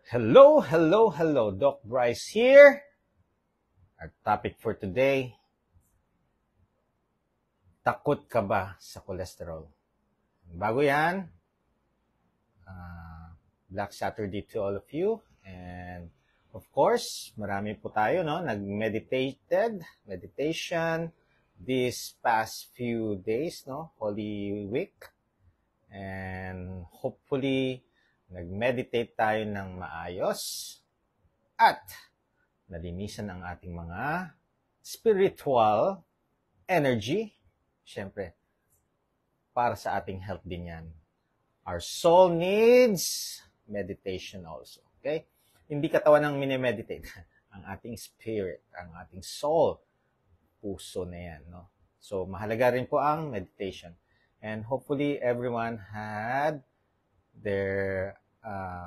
Hello, hello, hello. Doc Bryce here. Our topic for today, takot ka ba sa cholesterol? Bago yan, Black Saturday to all of you. And of course, marami po tayo, no? Meditation this past few days, no? Holy Week. And hopefully, nag-meditate tayo ng maayos at nalinisan ang ating mga spiritual energy. Siyempre, para sa ating health din yan. Our soul needs meditation also. Okay? Hindi katawan ang mini-meditate. Ang ating spirit, ang ating soul, puso na yan. No? So, mahalaga rin po ang meditation. And hopefully, everyone had their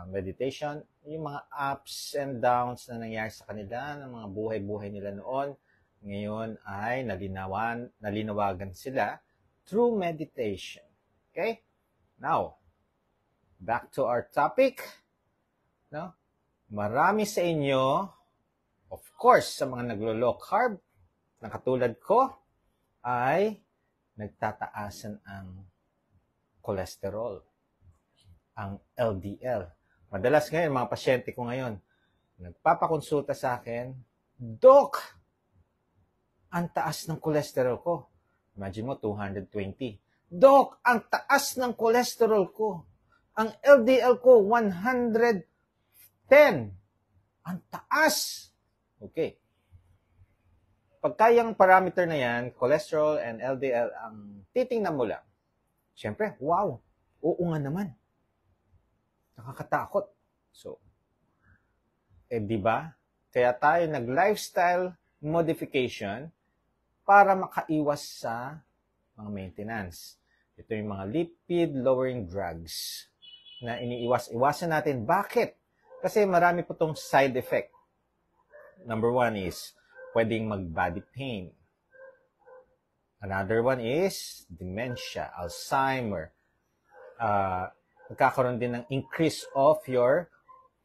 meditation, yung mga ups and downs na nangyari sa kanila, ng mga buhay-buhay nila noon, ngayon ay nalinawagan sila through meditation. Okay? Now, back to our topic. No? Marami sa inyo, of course, sa mga naglo-low carb, na katulad ko, ay nagtataasan ang cholesterol, ang LDL. Madalas ngayon, mga pasyente ko ngayon, nagpapakonsulta sa akin, Doc, ang taas ng cholesterol ko. Imagine mo, 220. Doc, ang taas ng cholesterol ko. Ang LDL ko, 110. Ang taas. Okay. Pagka yung parameter na yan, cholesterol and LDL, ang titingnan mo lang. Siyempre, wow, oo nga naman. Nakakatakot. So, di ba? Kaya tayo nag-lifestyle modification para makaiwas sa mga maintenance. Ito yung mga lipid-lowering drugs na iniiwas-iwasan natin. Bakit? Kasi marami po itong side effect. Number one is, pwedeng mag-body pain. Another one is dementia, Alzheimer. Magkakaroon din ng increase of your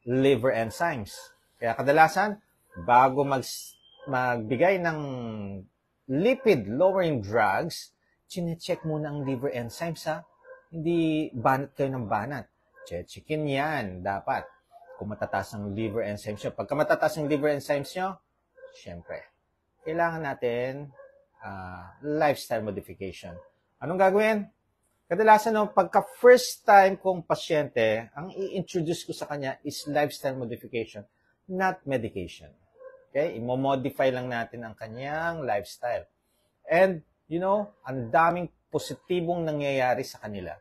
liver enzymes. Kaya kadalasan, bago magbigay ng lipid-lowering drugs, chine-check muna ang liver enzymes, ha? Hindi banat kayo ng banat. Checkin yan, dapat. Kung matataas ang liver enzymes nyo. Pagka matataas ang liver enzymes nyo, syempre, kailangan natin lifestyle modification. Anong gagawin? Kadalasan, no, pagka first time kong pasyente, ang i-introduce ko sa kanya is lifestyle modification, not medication. Okay? Imo-modify lang natin ang kanyang lifestyle. And, ang daming positibong nangyayari sa kanila.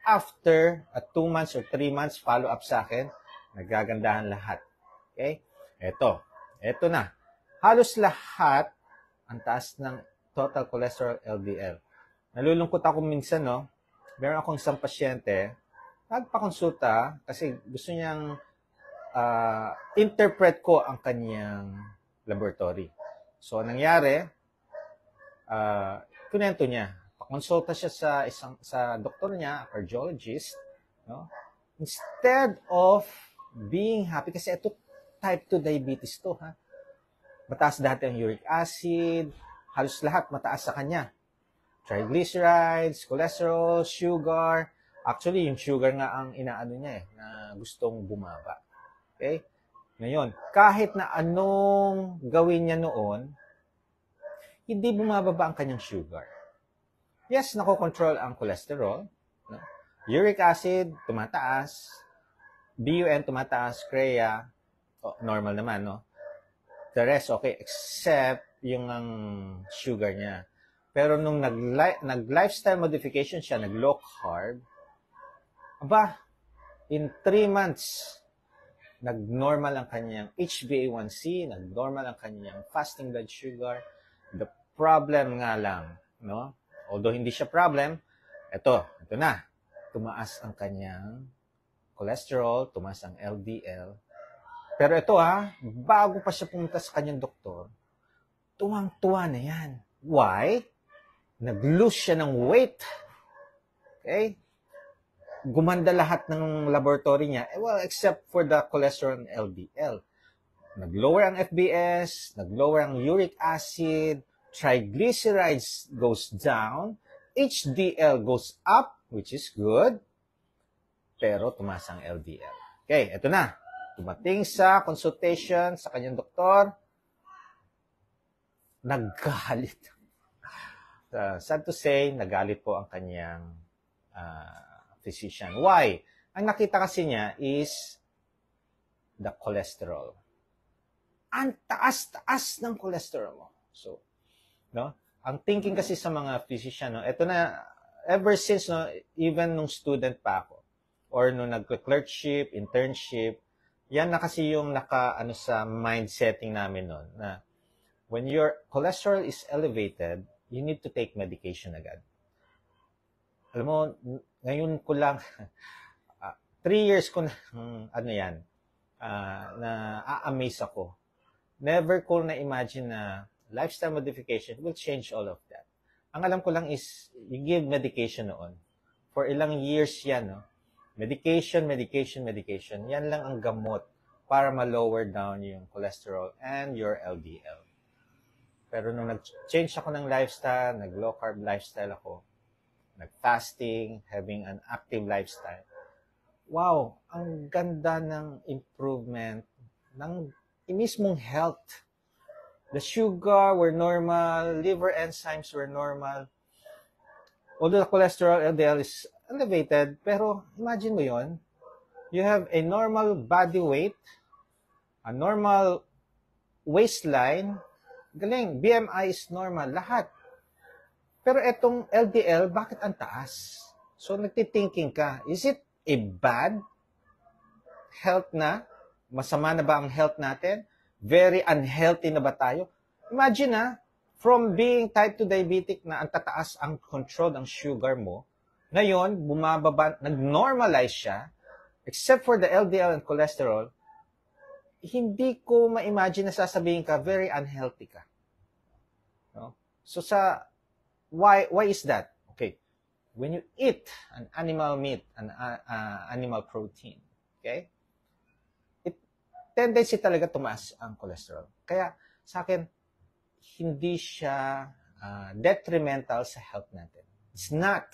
After 2 months or 3 months follow-up sa akin, nagagandahan lahat. Okay? Eto na. Halos lahat ang taas ng total cholesterol LDL. Nalulungkot ako minsan, no? Meron akong isang pasyente, nagpakonsulta kasi gusto niyang interpret ko ang kanyang laboratory. So, nangyari, kunento niya. Pakonsulta siya sa doktor niya, cardiologist, no? Instead of being happy, kasi ito type 2 diabetes to, ha? Mataas dati ang uric acid, halos lahat mataas sa kanya. Triglycerides, cholesterol, sugar. Actually, yung sugar nga ang inaano niya na gustong bumaba. Okay? Ngayon, kahit na anong gawin niya noon, hindi bumababa ang kanyang sugar. Yes, nakokontrol ang cholesterol. No? Uric acid, tumataas. BUN, tumataas. CREA, normal naman, no? The rest, okay, except yung ang sugar niya. Pero nung nag-lifestyle modification siya, nag-low carb, in 3 months, nag-normal ang kanyang HbA1c, nag-normal ang kanyang fasting blood sugar. The problem nga lang, no? Although hindi siya problem, ito na. Tumaas ang kanyang cholesterol, tumaas ang LDL. Pero ito, bago pa siya pumunta sa kanyang doktor, tuwang-tuwa na yan. Why? Nag-lose siya ng weight. Okay? gumanda lahat ng laboratory niya, well, except for the cholesterol and LDL. Nag-lower ang FBS, nag-lower ang uric acid, triglycerides goes down, HDL goes up, which is good, pero tumaas ang LDL. Okay, eto na. Dumating sa consultation sa kanyang doktor, naggalit. Sad to say, nagalit po ang kanyang physician. Why? Ang nakita kasi niya is the cholesterol. Ang taas-taas ng cholesterol mo. So, no? Ang thinking kasi sa mga physician, no, ito na, ever since, no, even nung student pa ako, or nung nag-clerkship, internship, yan na kasi yung naka, sa mind setting namin noon, na when your cholesterol is elevated, you need to take medication agad. Alam mo, ngayon ko lang, 3 years ko na, na a-amaze ako. Never ko na-imagine na lifestyle modification will change all of that. Ang alam ko lang is, you give medication noon. For ilang years yan, no? Medication. Yan lang ang gamot para ma-lower down yung cholesterol and your LDL. Pero nung nag-change ako ng lifestyle, nag-low carb lifestyle ako, nag-fasting, having an active lifestyle, wow, ang ganda ng improvement ng mismong health. The sugar were normal, liver enzymes were normal. Although the cholesterol, LDL is elevated, pero imagine mo yon, you have a normal body weight, a normal waistline, galing, BMI is normal, lahat. Pero etong LDL, bakit ang taas? So, nagtithinking ka, is it a bad health na? Masama na ba ang health natin? Very unhealthy na ba tayo? Imagine from being type 2 diabetic na ang tataas ang control ng sugar mo, ngayon, bumababa, nag-normalize siya, except for the LDL and cholesterol, hindi ko ma-imagine na sasabihin ka, very unhealthy ka. No? So why is that? Okay, when you eat an animal meat, an animal protein, okay, it tendency talaga tumaas ang cholesterol. Kaya sa akin, hindi siya detrimental sa health natin. It's not.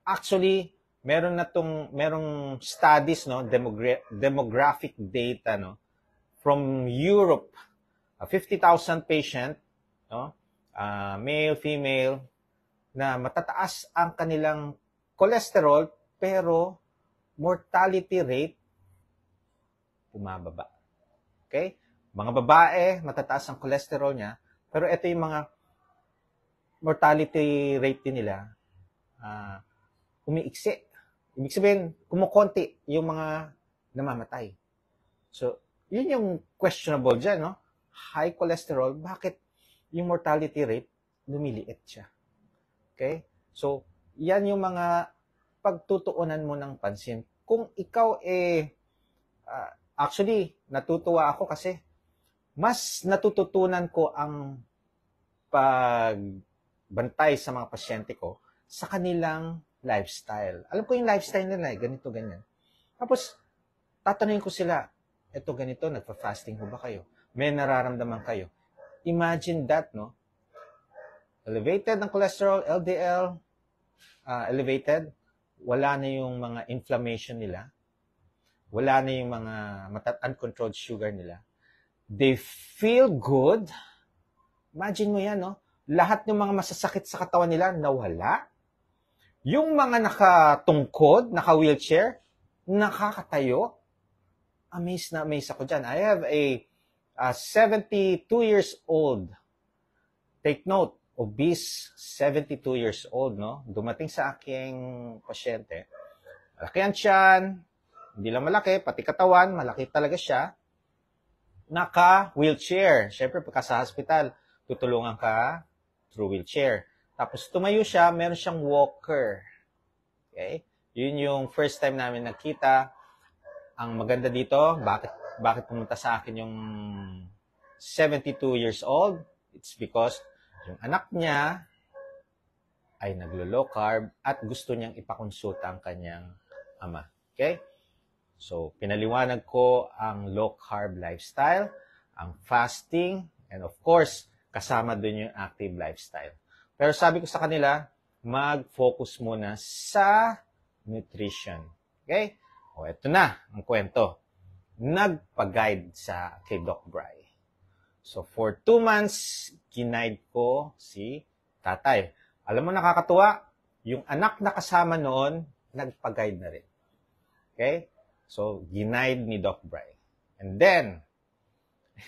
Actually, merong studies, no, demographic data, no, from Europe, 50,000 patient, no, male, female, na matataas ang kanilang cholesterol, pero mortality rate bumababa. Okay? Mga babae, matataas ang cholesterol niya, pero ito yung mga mortality rate din nila, umiiksi. Ibig sabihin, kumukonti yung mga namamatay. So, yun yung questionable dyan, no? High cholesterol, bakit yung mortality rate lumiliit siya? Okay? So, yan yung mga pagtutuunan mo ng pansin. Kung ikaw actually, natutuwa ako kasi mas natututunan ko ang pagbantay sa mga pasyente ko sa kanilang lifestyle. Alam ko yung lifestyle nila, ganito, ganyan. Tapos, tatanungin ko sila, eto ganito, nagpa-fasting ho ba kayo? May nararamdaman kayo? Imagine that, no? Elevated ng cholesterol, LDL, elevated, wala na yung mga inflammation nila, wala na yung mga uncontrolled sugar nila. They feel good. Imagine mo yan, no? Lahat ng mga masasakit sa katawan nila, nawala. Yung mga nakatungkod, naka-wheelchair, nakakatayo. Amazed na amazed ako dyan. I have a 72 years old. Take note, obese, 72 years old, no? Dumating sa aking pasyente. Malaki ang tiyan, hindi lang malaki, pati katawan, malaki talaga siya. Naka-wheelchair. Siyempre, pagka sa hospital, tutulungan ka through wheelchair. Tapos tumayo siya, meron siyang walker. Okay? Yun yung first time namin nakita. Ang maganda dito, bakit pumunta sa akin yung 72 years old? It's because yung anak niya ay naglo-low carb at gusto niyang ipakonsulta ang kanyang ama. Okay? So, pinaliwanag ko ang low-carb lifestyle, ang fasting, and of course, kasama dun yung active lifestyle. Pero sabi ko sa kanila, mag-focus muna sa nutrition. Okay? O, eto na ang kwento. Nagpa-guide sa kay Doc Bry. So, for 2 months, ginaid ko si tatay. Alam mo, nakakatuwa, yung anak na kasama noon, nagpa-guide na rin. Okay? So, ginaid ni Doc Bry. And then,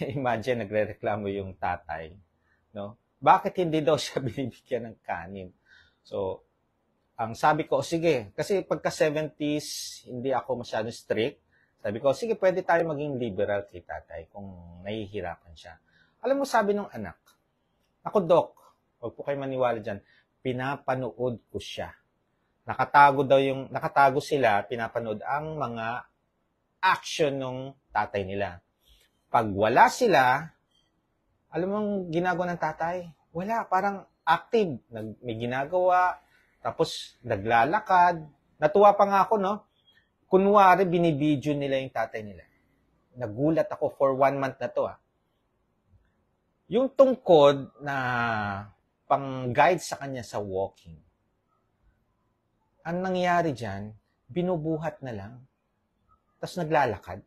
imagine, nagre-reklamo yung tatay. No? Bakit hindi daw siya binibigyan ng kanin? So, ang sabi ko, sige, kasi pagka 70s, hindi ako masyadong strict. Sabi ko, sige, pwede tayo maging liberal kay tatay kung nahihirapan siya. Alam mo, sabi ng anak, ako, Doc, huwag po kayo maniwala dyan, pinapanood ko siya. Nakatago sila, pinapanood ang mga action ng tatay nila. Pag wala sila, alam mo ang ginagawa ng tatay? Wala, parang active. May ginagawa, tapos naglalakad. Natuwa pa nga ako, no? Kunwari, binibidyo nila yung tatay nila. Nagulat ako for 1 month na to, ha. Yung tungkod na pang-guide sa kanya sa walking, ang nangyari dyan, binubuhat na lang, tapos naglalakad.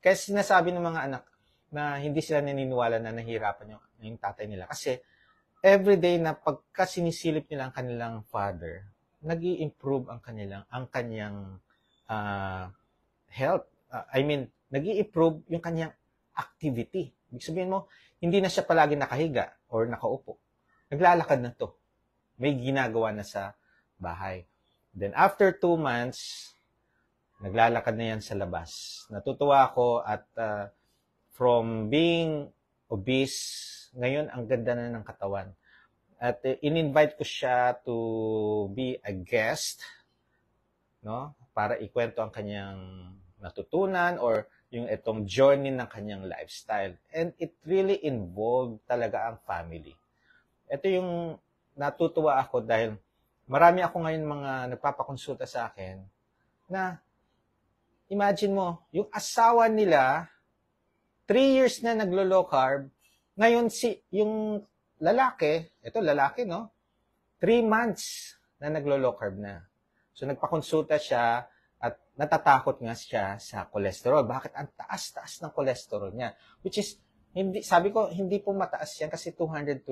Kaya sinasabi ng mga anak na hindi sila naniniwala na nahihirapan yung tatay nila. Kasi everyday na pagka sinisilip nila ang kanilang father, nag-i-improve ang kanyang health. Nag-i-improve yung kanyang activity. Ibig sabihin mo, hindi na siya palagi nakahiga or nakaupo. Naglalakad na to. May ginagawa na sa bahay. Then after 2 months, naglalakad na yan sa labas. Natutuwa ako at from being obese, ngayon ang ganda na ng katawan. At in-invite ko siya to be a guest, no? Para ikwento ang kanyang natutunan or yung itong journey ng kanyang lifestyle. And it really involved talaga ang family. Ito yung natutuwa ako dahil marami ako ngayon mga nagpapakonsulta sa akin na imagine mo, yung asawa nila, 3 years na naglo-low carb, ngayon yung lalaki, ito lalaki, no? 3 months na naglo-low carb na. So nagpakonsulta siya at natatakot nga siya sa cholesterol. Bakit ang taas-taas ng cholesterol niya? Which is, sabi ko, hindi po mataas yan kasi 228.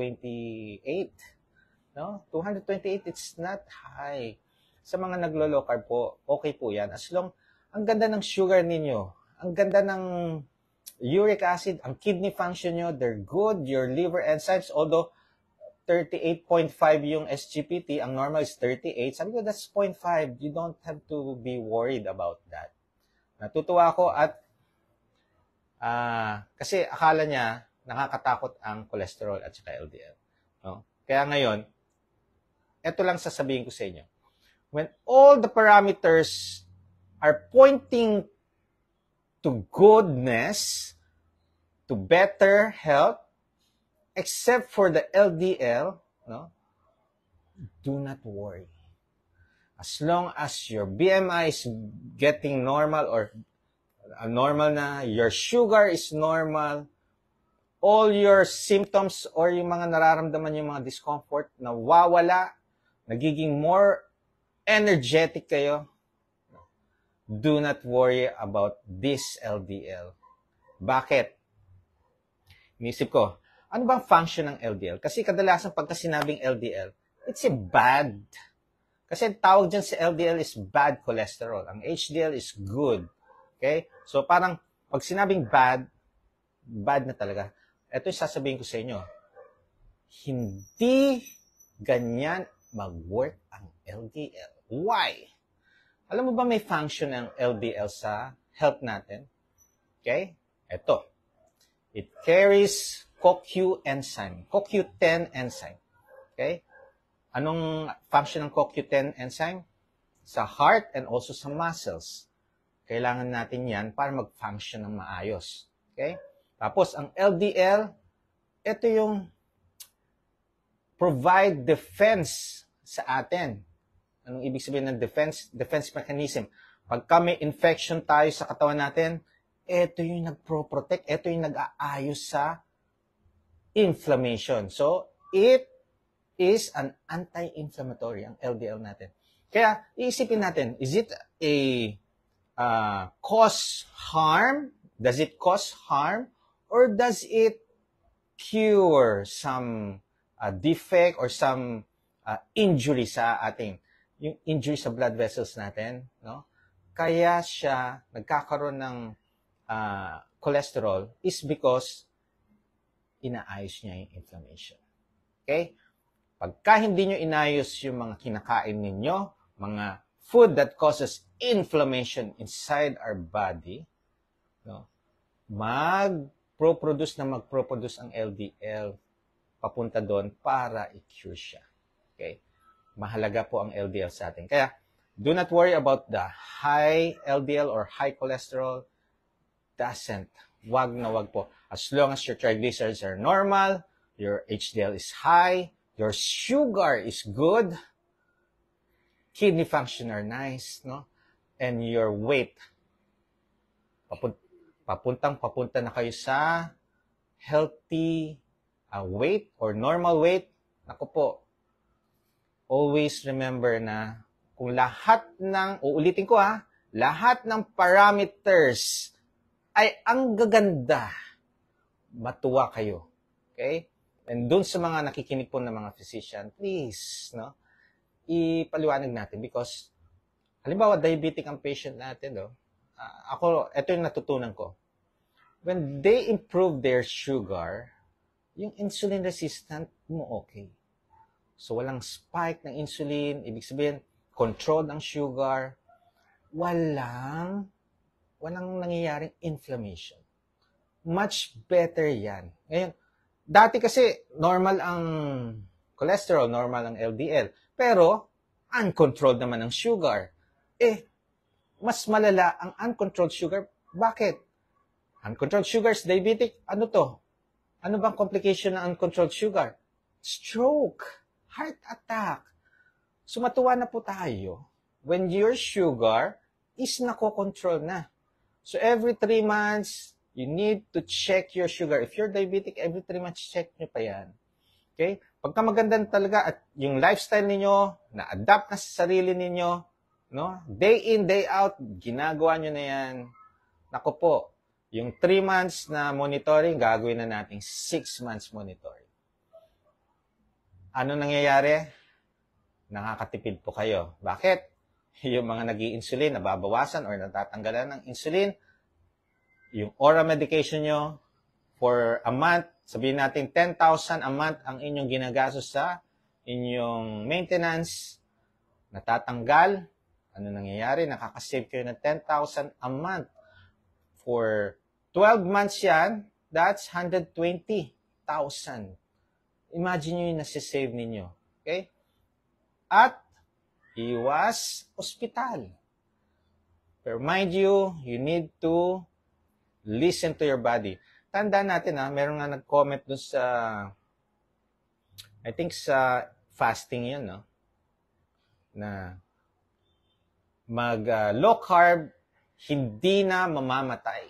No? 228, it's not high. Sa mga naglo-low carb po, okay po yan. As long, ang ganda ng sugar ninyo, ang ganda ng uric acid, ang kidney function nyo, they're good. Your liver enzymes, although 38.5 yung SGPT, ang normal is 38. Sabi ko, that's 0.5. You don't have to be worried about that. Natutuwa ako at kasi akala niya nakakatakot ang cholesterol at saka LDL. No? Kaya ngayon, ito lang sasabihin ko sa inyo. When all the parameters are pointing to goodness, to better health, except for the LDL, no? Do not worry. As long as your BMI is getting normal or normal na, your sugar is normal, all your symptoms or yung mga nararamdaman yung mga discomfort, nawawala, nagiging more energetic kayo, do not worry about this LDL. Bakit? Inisip ko, ano bang function ng LDL? Kasi kadalasan pagka sinabing LDL, it's a bad. Kasi tawag dyan sa LDL is bad cholesterol. Ang HDL is good. Okay? So parang pag sinabing bad, bad na talaga. Ito yung sasabihin ko sa inyo. Hindi ganyan mag-work ang LDL. Why? Alam mo ba may function ng LDL sa health natin? Okay? Ito. It carries CoQ enzyme, CoQ10 enzyme. Okay? Anong function ng CoQ10 enzyme? Sa heart and also sa muscles. Kailangan natin yan para mag-function ng maayos. Okay? Tapos, ang LDL, ito yung provide defense sa atin. Anong ibig sabihin ng defense mechanism? Pagka may infection tayo sa katawan natin, ito yung nagpro-protect, ito yung nag-aayos sa inflammation. So, it is an anti-inflammatory, ang LDL natin. Kaya, iisipin natin, is it a cause harm? Does it cause harm? Or does it cure some defect or some injury sa ating, yung injury sa blood vessels natin, no? Kaya siya nagkakaroon ng cholesterol is because inaayos niya yung inflammation. Okay? Pagka hindi nyo inayos yung mga kinakain ninyo, mga food that causes inflammation inside our body, no, magproproduce ang LDL papunta doon para i-cure siya. Okay? Mahalaga po ang LDL sa atin. Kaya, do not worry about the high LDL or high cholesterol. Wag na wag po. As long as your triglycerides are normal, your HDL is high, your sugar is good, kidney function are nice, no? And your weight, papunta na kayo sa healthy weight or normal weight. Naku po, always remember na kung lahat ng, uulitin ko lahat ng parameters ay ang gaganda, matuwa kayo. Okay? And dun sa mga nakikinig po ng mga physician, please, no, ipaliwanag natin because, halimbawa, diabetic ang patient natin, no? Ito yung natutunan ko. When they improve their sugar, yung insulin resistant mo okay. So, walang spike ng insulin, ibig sabihin, controlled ang sugar, walang nangyayaring inflammation. Much better yan. Ngayon, dati kasi normal ang cholesterol, normal ang LDL, pero uncontrolled naman ang sugar. Mas malala ang uncontrolled sugar. Bakit? Uncontrolled sugar is diabetic. Ano to? Ano bang complication ng uncontrolled sugar? Stroke, heart attack. So matuwa na po tayo when your sugar is nakokontrol na. So every 3 months, you need to check your sugar. If you're diabetic, every 3 months, check nyo pa yan. Okay? Pagka maganda talaga at yung lifestyle ninyo, na-adapt na sa sarili ninyo, no? Day in, day out, ginagawa nyo na yan. Naku po, yung 3 months na monitoring, gagawin na natin 6 months monitoring. Ano nangyayari? Nakakatipid po kayo. Bakit? Yung mga nag-i-insulin, nababawasan or natatanggalan ng insulin, yung oral medication nyo, for a month, sabihin natin 10,000 a month ang inyong ginagastos sa inyong maintenance, natatanggal, ano nangyayari? Nakakasave kayo ng 10,000 a month. For 12 months yan, that's 120,000. Imagine nyo yung nasisave ninyo. Okay? At iwas ospital. Pero mind you need to listen to your body. Tandaan natin meron nga nag-comment dun sa, I think sa fasting yun, no? Na low carb, hindi na mamamatay.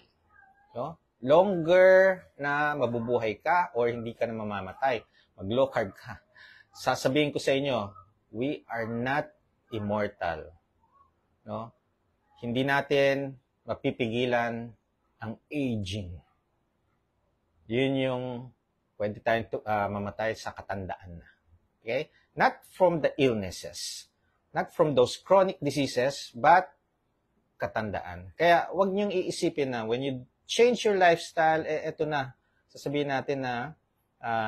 No? Longer na mabubuhay ka or hindi ka na mamamatay. Mag-low carb ka. Sasabihin ko sa inyo, we are not immortal. No? Hindi natin mapipigilan ang aging. Yun yung pwede tayong mamatay sa katandaan na. Okay? Not from the illnesses. Not from those chronic diseases, but katandaan. Kaya wag niyong iisipin na when you change your lifestyle, eto na, sasabihin natin na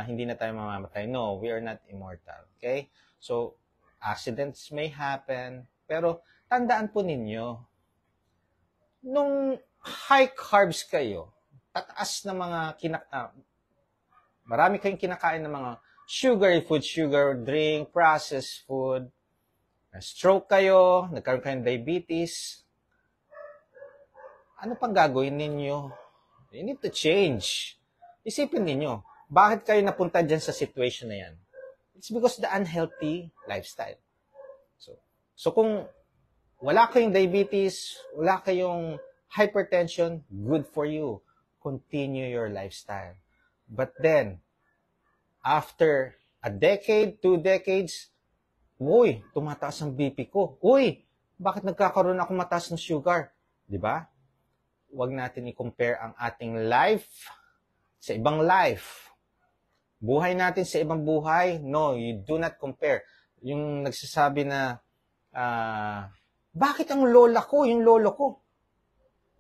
hindi na tayo mamamatay. No, we are not immortal. Okay? So, accidents may happen, pero tandaan po ninyo, nung high carbs kayo, tataas na mga marami kayong kinakain ng mga sugary food, sugar drink, processed food, stroke kayo, nagkaroon kayo ng diabetes, ano pang gagawin ninyo? You need to change. Isipin ninyo, bakit kayo napunta dyan sa situation na yan? It's because the unhealthy lifestyle. So, So kung wala kayong diabetes, wala kayong hypertension, good for you. Continue your lifestyle. But then, after a decade, 2 decades, uy, tumataas ang BP ko. Uy, bakit nagkakaroon ako mataas ng sugar? Di ba? Huwag natin i-compare ang ating life sa ibang life. Buhay natin sa ibang buhay. No, you do not compare. Yung nagsasabi na, bakit ang lola ko, yung lolo ko,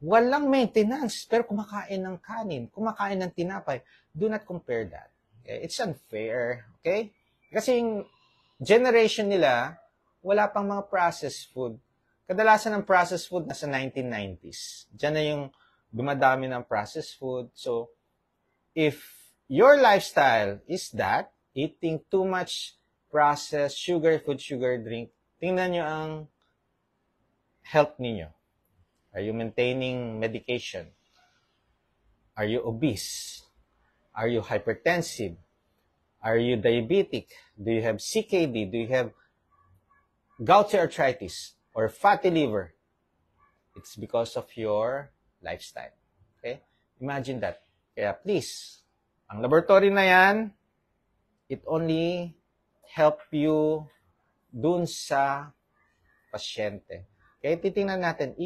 walang maintenance, pero kumakain ng kanin, kumakain ng tinapay. Do not compare that. Okay? It's unfair. Okay? Kasi yung generation nila, wala pang mga processed food. Kadalasan ng processed food nasa 1990s. Diyan na yung dumadami ng processed food. So, if your lifestyle is that, eating too much processed sugar food, sugar drink, tingnan nyo ang health ninyo. Are you maintaining medication? Are you obese? Are you hypertensive? Are you diabetic? Do you have CKD? Do you have gouty arthritis or fatty liver? It's because of your lifestyle. Okay? Imagine that. Kaya please, ang laboratory na yan, it only help you dun sa pasyente. Kaya titingnan natin,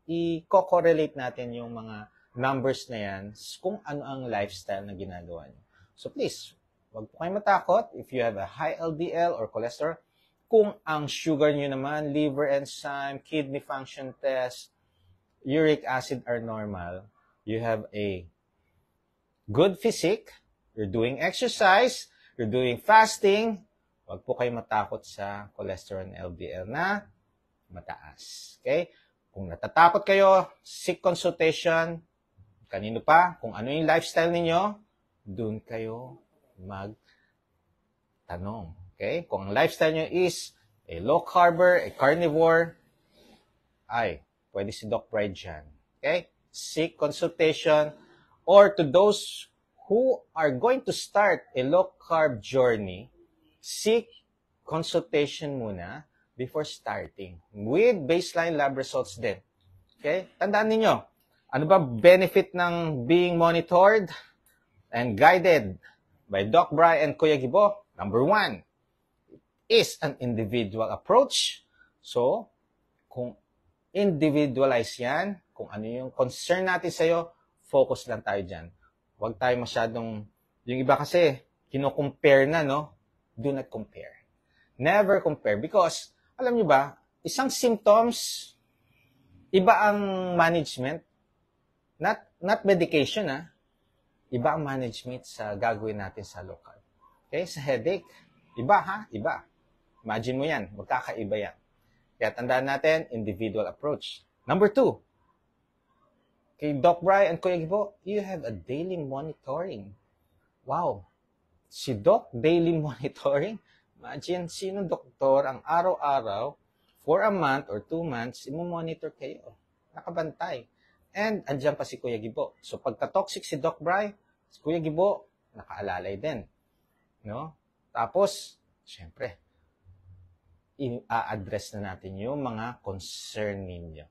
i-correlate natin yung mga numbers na yan kung ano ang lifestyle na ginagawa niyo. So please, wag po kayong matakot if you have a high LDL or cholesterol. Kung ang sugar niyo naman, liver enzyme, kidney function test, uric acid are normal, you have a good physique, you're doing exercise, you're doing fasting, wag po kayong matakot sa cholesterol and LDL na mataas. Okay? Kung natatakot kayo, seek consultation. Kanino pa? Kung ano yung lifestyle ninyo, dun kayo magtanong. Okay? Kung ang lifestyle nyo is a low carber, a carnivore, ay, pwede si Doc Bride dyan. Okay? Seek consultation. Or to those who are going to start a low carb journey, seek consultation muna before starting with baseline lab results din. Okay? Tandaan ninyo, ano ba benefit ng being monitored and guided by Doc Bry and Kuya Gibo? Number 1 is an individual approach. So, kung individualize yan, kung ano yung concern natin sa'yo, focus lang tayo dyan. Huwag tayo masyadong, yung iba kasi, kino-compare na, no? Do not compare. Never compare because, alam nyo ba, isang symptoms, iba ang management, not medication, iba ang management sa gagawin natin sa local. Okay? Sa headache, iba iba. Imagine mo yan, magkakaiba yan. Kaya tandaan natin, individual approach. Number 2, kay Doc Bry and Kuya Gibo, you have a daily monitoring. Wow! Si Doc, daily monitoring? Imagine, sino doktor ang araw-araw, for a month or 2 months, imo-monitor kayo. Nakabantay. And, andyan pa si Kuya Gibo. So, pagka-toxic si Doc Bry, si Kuya Gibo, nakaalalay din. No? Tapos, syempre, i-address na natin yung mga concern ninyo.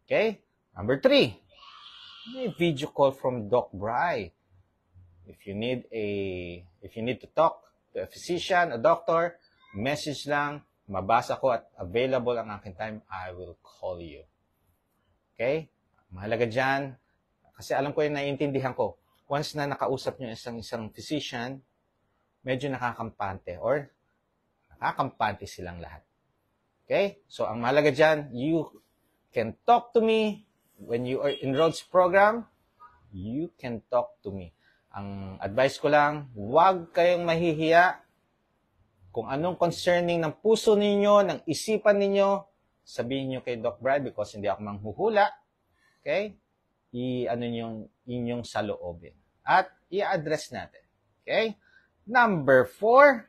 Okay? Number 3, may video call from Doc Bry. If you need to talk to a physician, a doctor, message lang, mabasa ko at available ang aking time, I will call you. Okay? Mahalaga dyan, kasi alam ko yung naiintindihan ko. Once na nakausap nyo isang physician, medyo nakakampante or nakakampante silang lahat. Okay? So, ang mahalaga dyan, you can talk to me when you are enrolled sa program, you can talk to me. Ang advice ko lang, huwag kayong mahihiya kung anong concerning ng puso ninyo, ng isipan ninyo, sabihin nyo kay Doc Bry because hindi ako manghuhula. Okay? Ano inyong saloobin. At i-address natin. Okay? Number 4,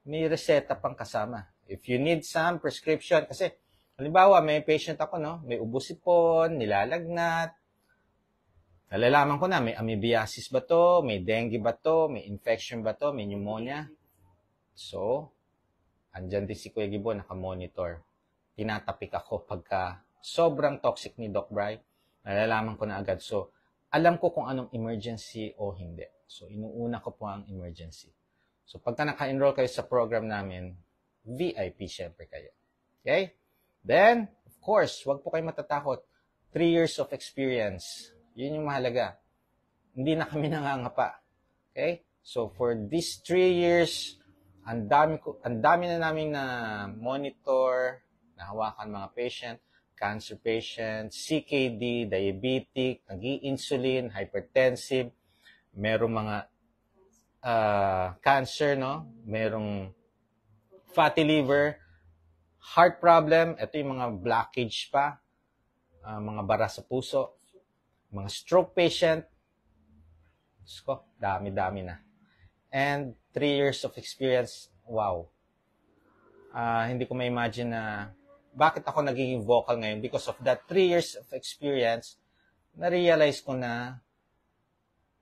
may reseta pang kasama. If you need some prescription, kasi halimbawa may patient ako, no? May ubo-sipon, nilalagnat, nalalaman ko na, may amoebiasis ba to, may dengue ba to, may infection ba to, may pneumonia. So, Andyan din si Kuya Gibo, naka-monitor. Tinatapik ako pagka sobrang toxic ni Doc Bry, nalalaman ko na agad. So, alam ko kung anong emergency o hindi. So, inuuna ko po ang emergency. So, pagka naka-enroll kayo sa program namin, VIP syempre kayo. Okay? Then, of course, wag po kayo matatakot. 3 years of experience. Yun yung mahalaga. Hindi na kami nangangapa. Okay? So, for these 3 years, ang dami na namin na monitor, nahawakan mga patient, cancer patient, CKD, diabetic, nag-i-insulin, hypertensive, merong mga cancer, no? Merong fatty liver, heart problem, ito yung mga blockage pa, mga bara sa puso, mga stroke patient, dami-dami na. And 3 years of experience, wow. Hindi ko ma-imagine na bakit ako nagiging vocal ngayon. Because of that 3 years of experience, na-realize ko na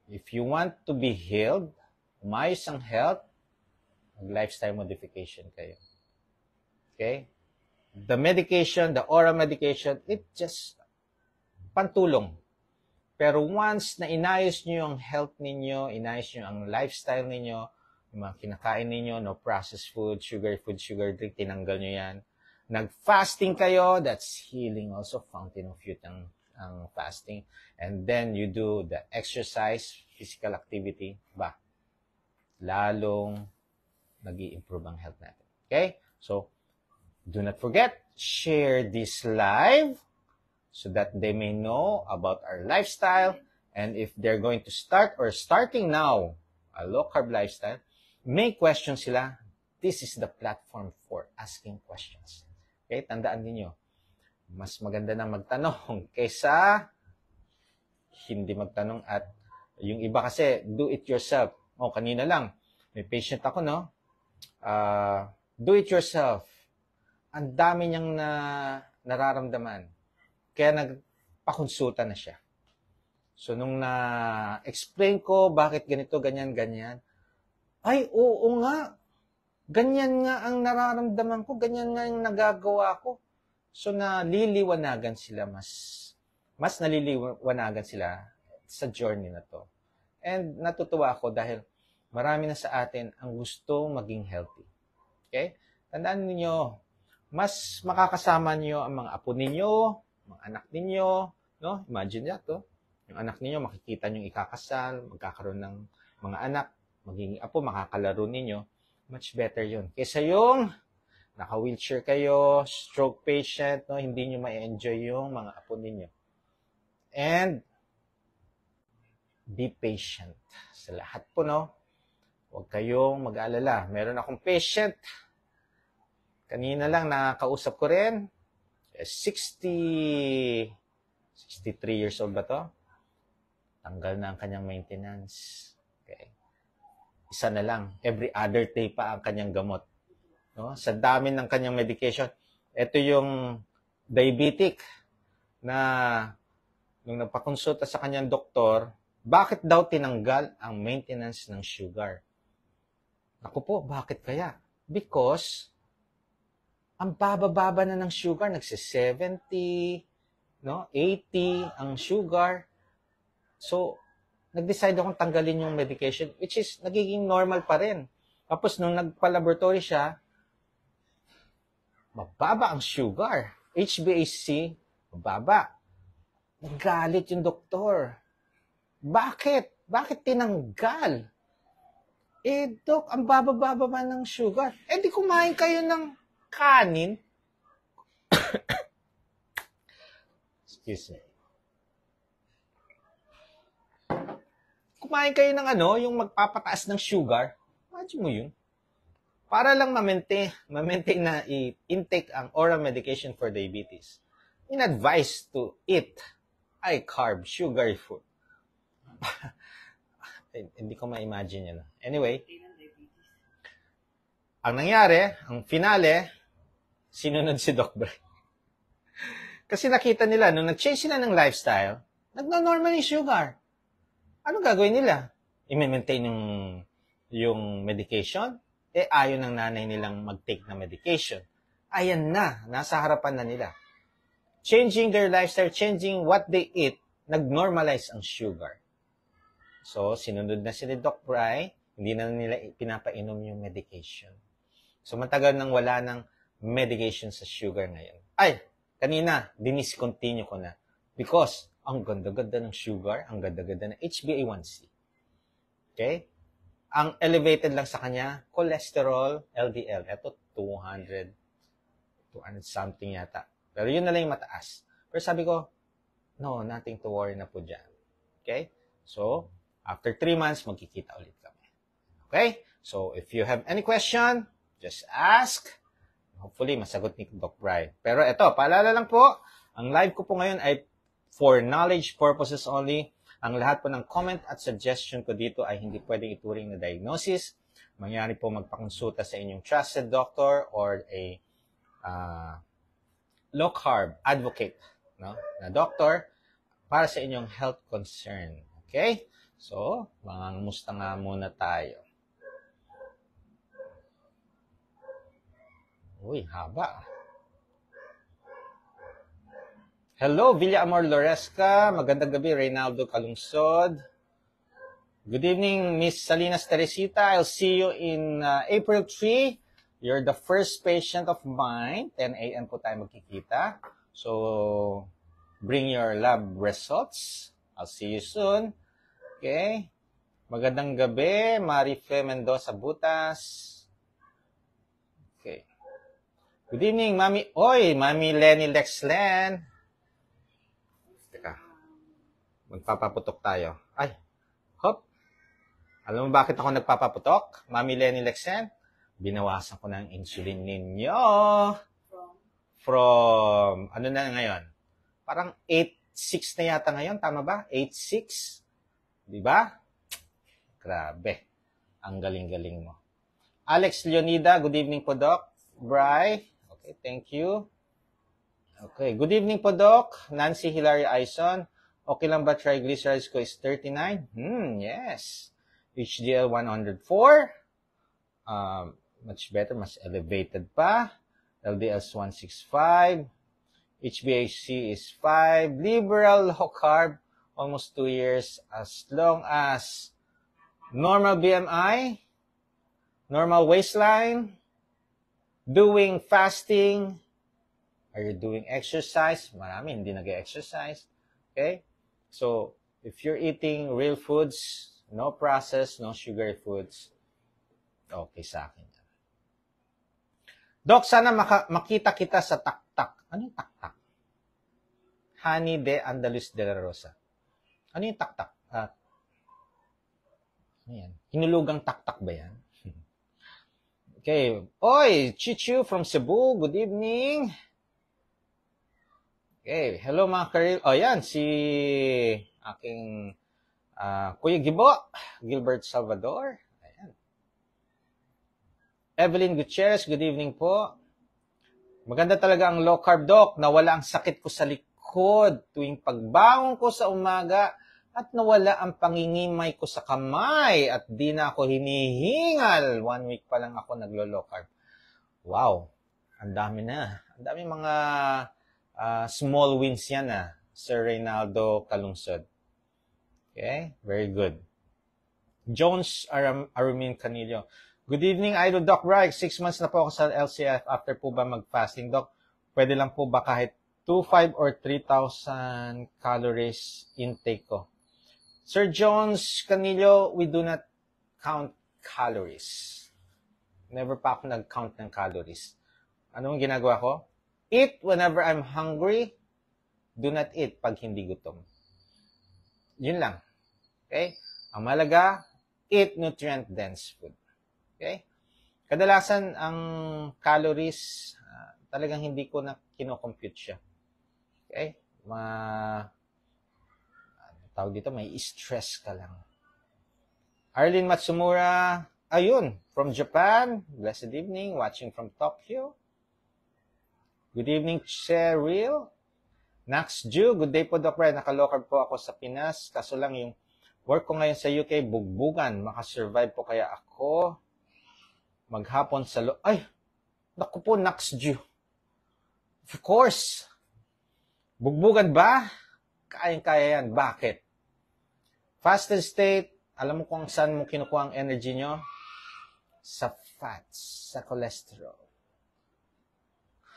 if you want to be healed, umayos ang health, mag-lifestyle modification kayo. Okay? The medication, the oral medication, it just pantulong. Pero once na inayos nyo yung health ninyo, inayos nyo ang lifestyle ninyo, yung mga kinakain ninyo, no processed food, sugar drink, tinanggal nyo yan. Nag-fasting kayo, that's healing also, fountain of youth ang fasting. And then you do the exercise, physical activity, lalong nag-i-improve ang health natin. Okay? So, do not forget, share this live so that they may know about our lifestyle. And if they're going to start or starting now a low-carb lifestyle, may questions sila. This is the platform for asking questions. Okay? Tandaan niyo, mas maganda na magtanong kaysa hindi magtanong. At yung iba kasi, do it yourself. Kanina lang, may patient ako, no? Do it yourself. Ang dami niyang nararamdaman. Kaya nagpakonsulta na siya. So, nung na-explain ko bakit ganito, ganyan, ay, oo nga. Ganyan nga ang nararamdaman ko. Ganyan nga ang nagagawa ko. So, naliliwanagan sila mas naliliwanagan sila sa journey na to. And natutuwa ako dahil marami na sa atin ang gusto maging healthy. Okay? Tandaan niyo, mas makakasama niyo ang mga apo ninyo, mga anak ninyo, no? Imagine that, to. Yung anak ninyo, makikita nyo ikakasal, magkakaroon ng mga anak, magiging apo, makakalaro ninyo. Much better yun. Kaysa yung naka-wheelchair kayo, stroke patient, no? Hindi nyo ma-enjoy yung mga apo ninyo. And be patient sa lahat po, no? Huwag kayong mag-aalala. Meron akong patient. Kanina lang nakakausap ko rin. 63 years old ba to? Tanggal na ang kanyang maintenance. Okay. Isa na lang. Every other day pa ang kanyang gamot. No? Sa dami ng kanyang medication. Ito yung diabetic na nung nagpakonsulta sa kanyang doktor, bakit daw tinanggal ang maintenance ng sugar? Ako po, bakit kaya? Because ang baba-baba na ng sugar, nagsi-70, no? 80 ang sugar. So, nag-decide akong tanggalin yung medication, which is nagiging normal pa rin. Tapos, nung nagpa-laboratory siya, mababa ang sugar. HbA1c, mababa. Nagalit yung doktor. Bakit? Bakit tinanggal? Dok, ang baba-baba pa ng sugar. Di kumain kayo ng kanin. Excuse me. Kumain kayo ng yung magpapataas ng sugar. Imagine mo yun. Para lang ma-maintain na intake ang oral medication for diabetes. In-advise to eat high carb, sugary food. Hindi ko ma-imagine yun. Anyway, ang nangyari, ang finale, sinunod si Doc Bry. Kasi nakita nila, nung nag-change sila ng lifestyle, nagno-normal yung sugar. Anong gagawin nila? I-maintain yung medication? ayaw ng nanay nilang mag-take na medication. Ayan na, nasa harapan na nila. Changing their lifestyle, changing what they eat, nag-normalize ang sugar. So, sinunod na si Doc Bry, hindi na nila pinapainom yung medication. So, matagal nang wala ng medication sa sugar ngayon. Kanina, diniscontinue ko na. Because, ang ganda-ganda ng sugar, ang ganda-ganda ng HbA1c. Okay? Ang elevated lang sa kanya, cholesterol, LDL. Ito, 200 something yata. Pero yun na lang yung mataas. Pero sabi ko, no, nothing to worry na po dyan. Okay? So, after 3 months, magkikita ulit kami. Okay? So, if you have any question, just ask. Hopefully, masagot ni Doc Bry. Pero ito, paalala lang po, ang live ko po ngayon ay for knowledge purposes only. Ang lahat po ng comment at suggestion ko dito ay hindi pwedeng ituring na diagnosis. Mangyari po magpakonsulta sa inyong trusted doctor or a low-carb advocate, no, na doctor para sa inyong health concern. Okay? So, mangangamusta nga muna tayo. Uy, haba. Hello, Villa Amor Loresca. Magandang gabi, Reynaldo Calungsod. Good evening, Miss Salinas Teresita. I'll see you in April 3. You're the first patient of mine. 10 a.m. po tayo magkikita. So, bring your lab results. I'll see you soon. Okay? Magandang gabi, Marife Mendoza Butas. Okay. Good evening, Mami. Mami Lenny Lexlen. Teka. Magpapaputok tayo. Hop. Alam mo bakit ako nagpapaputok? Mami Lenny Lexlen? Binawasan ko ng insulin ninyo. From ano na ngayon? Parang 8.6 na yata ngayon. Tama ba? 8.6. Diba? Grabe. Ang galing-galing mo. Alex Leonida, good evening po, Doc. Bry. Okay, thank you. Okay, good evening po, Doc. Nancy Hilaria Aison. Okay lang ba triglycerides ko is 39? Yes. HDL 104. Much better, mas elevated pa. LDL is 165. HbA1c is 5. Liberal low carb, almost 2 years. As long as normal BMI, normal waistline, doing fasting, are you doing exercise? Marami hindi nag-exercise. Okay? So, if you're eating real foods, no processed, no sugary foods, okay sa akin. Doc, sana makita kita sa taktak. Ano yung taktak? Honey de Andalus de la Rosa. Ano yung taktak? Ano yan? Hinulugang taktak ba yan? Okay. Oy, Chichu from Cebu. Good evening. Okay. Hello mga karil. Yan. Si aking Kuya Gibo. Gilbert Salvador. Ayan. Evelyn Gutierrez. Good evening po. Maganda talaga ang low carb, Doc. Nawala ang sakit ko sa likod tuwing pagbangon ko sa umaga at nawala ang pangingimay ko sa kamay at di na ako hinihingal. 1 week pa lang ako naglo-low carb. Wow. Ang dami na. Ang dami mga small wins yan Sir Reynaldo Calungsod. Okay? Very good. Jones Arumin Canillo. Good evening, Idol Doc Bry. 6 months na po ako sa LCF. After po ba mag-fasting, Doc? Pwede lang po ba kahit 2,500 or 3,000 calories intake ko? Sir Jones Canillo, we do not count calories. Never pa ako nag-count ng calories. Ano ang ginagawa ko? Eat whenever I'm hungry. Do not eat pag hindi gutom. Yun lang. Okay? Ang malaga, eat nutrient-dense food. Okay? Kadalasan, ang calories, talagang hindi ko na kinocompute siya. Okay? Tawag dito, may stress ka lang. Arlene Matsumura, ayun, from Japan. Blessed evening, watching from Tokyo. Good evening, Cheryl. Nax Ju, good day po, Doc Bry. Nakalocal po ako sa Pinas. Kaso lang yung work ko ngayon sa UK, bugbugan. Makasurvive po kaya ako. Maghapon sa ay, naku po, next due. Of course. Bugbugan ba? Kayang-kaya yan. Bakit? Fasted state, alam mo kung saan mo kinukuha ang energy nyo? Sa fats, sa cholesterol.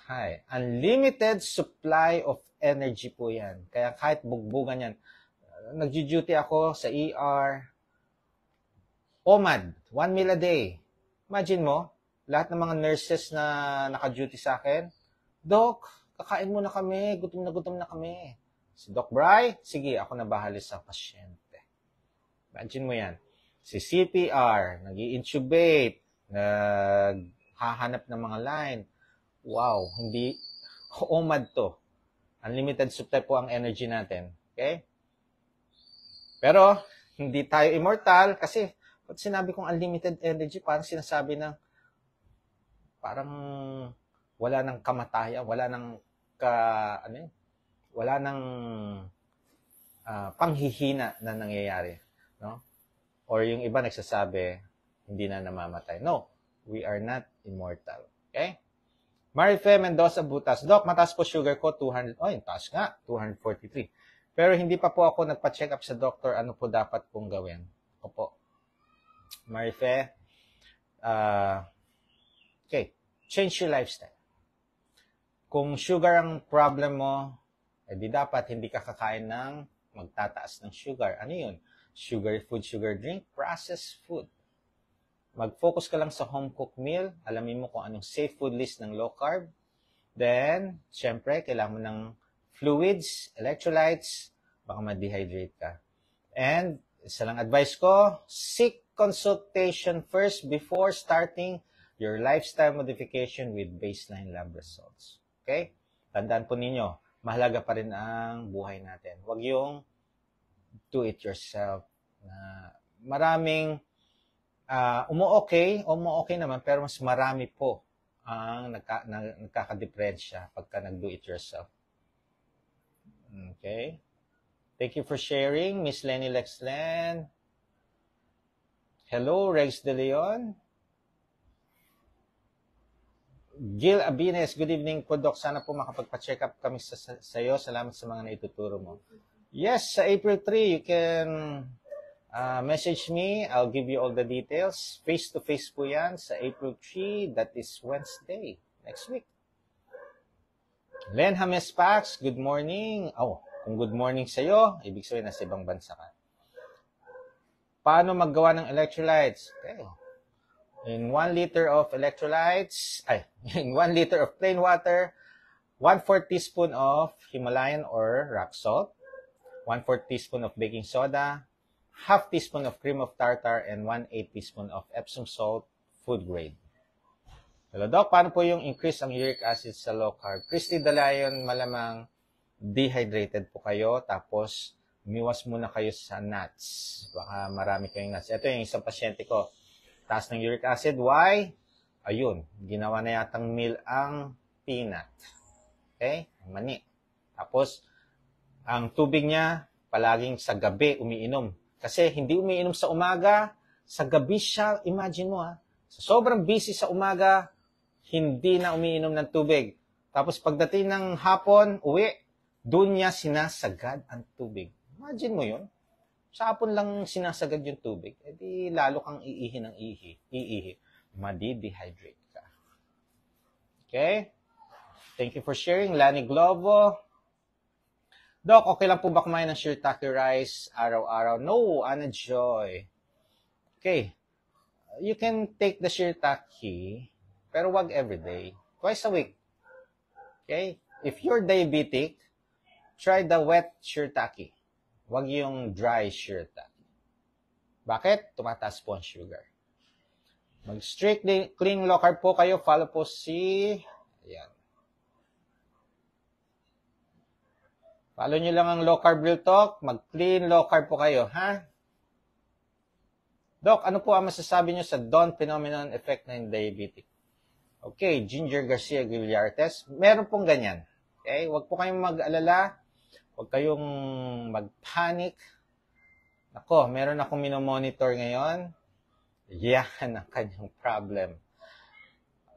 Hi. Unlimited supply of energy po yan. Kaya kahit bugbugan yan. Nag-duty ako sa ER. OMAD, 1 meal a day. Imagine mo, lahat ng mga nurses na naka-duty sa akin, Doc, kakain muna kami, gutom na kami. Si Doc Bry, sige, ako na bahala sa pasyente. Imagine mo yan. Si CPR, nag-i-intubate, naghahanap ng mga line. Wow, hindi, OMAD to. Unlimited supply po ang energy natin. Okay? Pero, hindi tayo immortal kasi pag sinabi kong unlimited energy, parang sinasabi na parang wala nang kamatayan, wala nang panghihina na nangyayari, no? Or yung iba nagsasabi hindi na namamatay. No, we are not immortal. Okay? Marife Mendoza Butas, Doc, mataas po sugar ko 200. Oh, yung taas nga, 243. Pero hindi pa po ako nagpa-check up sa doctor, ano po dapat pong gawin? Opo. Marife, okay, change your lifestyle. Kung sugar ang problem mo, edi dapat hindi ka kakain ng magtataas ng sugar. Ano yun? Sugary food, sugar drink, processed food. Mag-focus ka lang sa home-cooked meal. Alamin mo kung anong safe food list ng low carb. Then, syempre, kailangan mo ng fluids, electrolytes, baka ma-dehydrate ka. And, isa lang advice ko, seek consultation first before starting your lifestyle modification with baseline lab results. Okay? Tandaan po ninyo, mahalaga pa rin ang buhay natin. Huwag yung do it yourself. Maraming umu-okay naman, pero mas marami po ang nagkakadepresya pagka nag-do it yourself. Okay? Thank you for sharing, Miss Lenny Lexlen. Hello, Rex De Leon. Gil Abines, good evening po, Doc. Sana po makapagpa-check up kami sa iyo. Salamat sa mga naituturo mo. Yes, sa April 3, you can message me. I'll give you all the details. Face-to-face po yan sa April 3. That is Wednesday, next week. Len James Pax, good morning. Oh, kung good morning sa iyo, ibig sabihin nasa ibang bansa ka. Paano maggawa ng electrolytes? Okay. In 1 liter of electrolytes, in 1 liter of plain water, 1/4 teaspoon of Himalayan or rock salt, 1/4 teaspoon of baking soda, half teaspoon of cream of tartar, and 1/8 teaspoon of Epsom salt, food grade. Hello, Doc. Paano po yung increase ang uric acid sa low carb? Christy Dalayon, malamang dehydrated po kayo, tapos umiwas muna kayo sa nuts. Baka marami kayong nuts. Ito yung isang pasyente ko. Taas ng uric acid. Why? Ayun. Ginawa na yatang meal ang peanut. Okay? Mani. Tapos, ang tubig niya, palaging sa gabi umiinom. Kasi hindi umiinom sa umaga, sa gabi siya, imagine mo sa sobrang busy sa umaga, hindi na umiinom ng tubig. Tapos pagdating ng hapon, uwi, doon niya sinasagad ang tubig. Imagine mo yun. Sa hapon lang sinasagad yung tubig. E di lalo kang iihi ng iihi. Madi-dehydrate ka. Okay? Thank you for sharing. Lani Globo. Doc, okay lang po ba kumain ng shirataki rice araw-araw? No, Ana Joy. Okay. You can take the shirataki, pero wag everyday. Twice a week. Okay? If you're diabetic, try the wet shirataki. Wag yung dry shirataki. Bakit? Tumataas po ang sugar. Mag-strictly clean low carb po kayo. Follow po ayan. Follow nyo lang ang low carb real talk. Mag-clean low carb po kayo, ha? Doc, ano po ang masasabi nyo sa Dawn phenomenon effect ng diabetic? Okay, Ginger Garcia Guillartes. Meron pong ganyan. Okay? Huwag po kayong mag-alala. Huwag kayong mag-panic. Ako, meron akong minomonitor ngayon. Yan ang kanyang problem.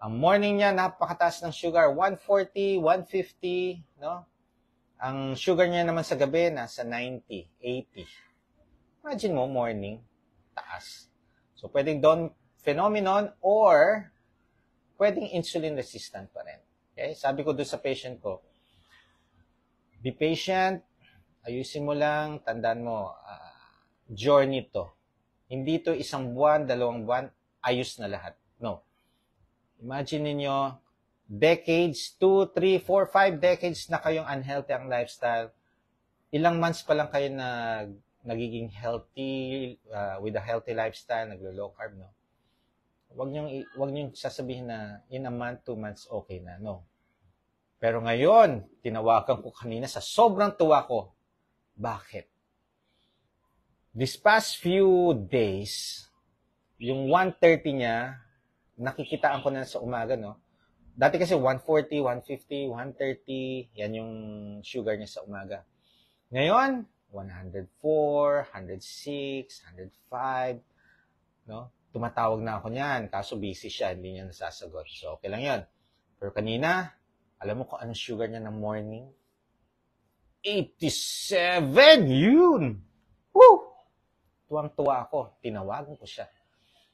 Ang morning niya, napakataas ng sugar, 140, 150, no? Ang sugar niya naman sa gabi, nasa 90, 80. Imagine mo, morning, taas. So, pwedeng Down phenomenon or pwedeng insulin resistant pa rin. Okay? Sabi ko doon sa patient ko, be patient, ayusin mo lang, tandaan mo, journey to. Hindi to 1 buwan, 2 buwan, ayos na lahat. No. Imagine niyo decades, 2, 3, 4, 5 decades na kayong unhealthy ang lifestyle. Ilang months pa lang kayo nagiging healthy, with a healthy lifestyle, naglo-low carb, no? Wag niyo sasabihin na in a month, 2 months, okay na. No. Pero ngayon, tinawagan ko kanina sa sobrang tuwa ko. Bakit? This past few days, yung 130 niya, nakikitaan ko na sa umaga, no? Dati kasi 140, 150, 130, yan yung sugar niya sa umaga. Ngayon, 104, 106, 105, no? Tumatawag na ako niyan, kaso busy siya, hindi niya nasasagot. So, okay lang yun. Pero kanina, alam mo kung anong sugar niya ng morning? 87! Yun! Woo! Tuwang-tuwa ako. Tinawagan ko siya.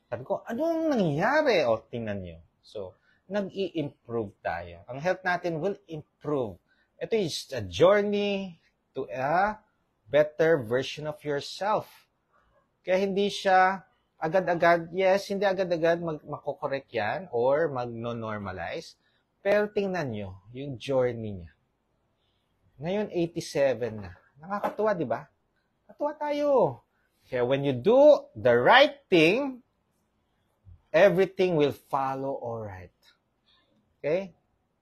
Sabi ko, anong nangyari? O, tingnan nyo. So, nag-i-improve tayo. Ang health natin will improve. Ito is a journey to a better version of yourself. Kaya hindi siya agad-agad, yes, hindi agad-agad makokorek yan or mag-normalize. Pero tingnan nyo, yung journey niya. Ngayon, 87 na. Nakakatuwa, di ba? Katuwa tayo. Kaya when you do the right thing, everything will follow alright. Okay?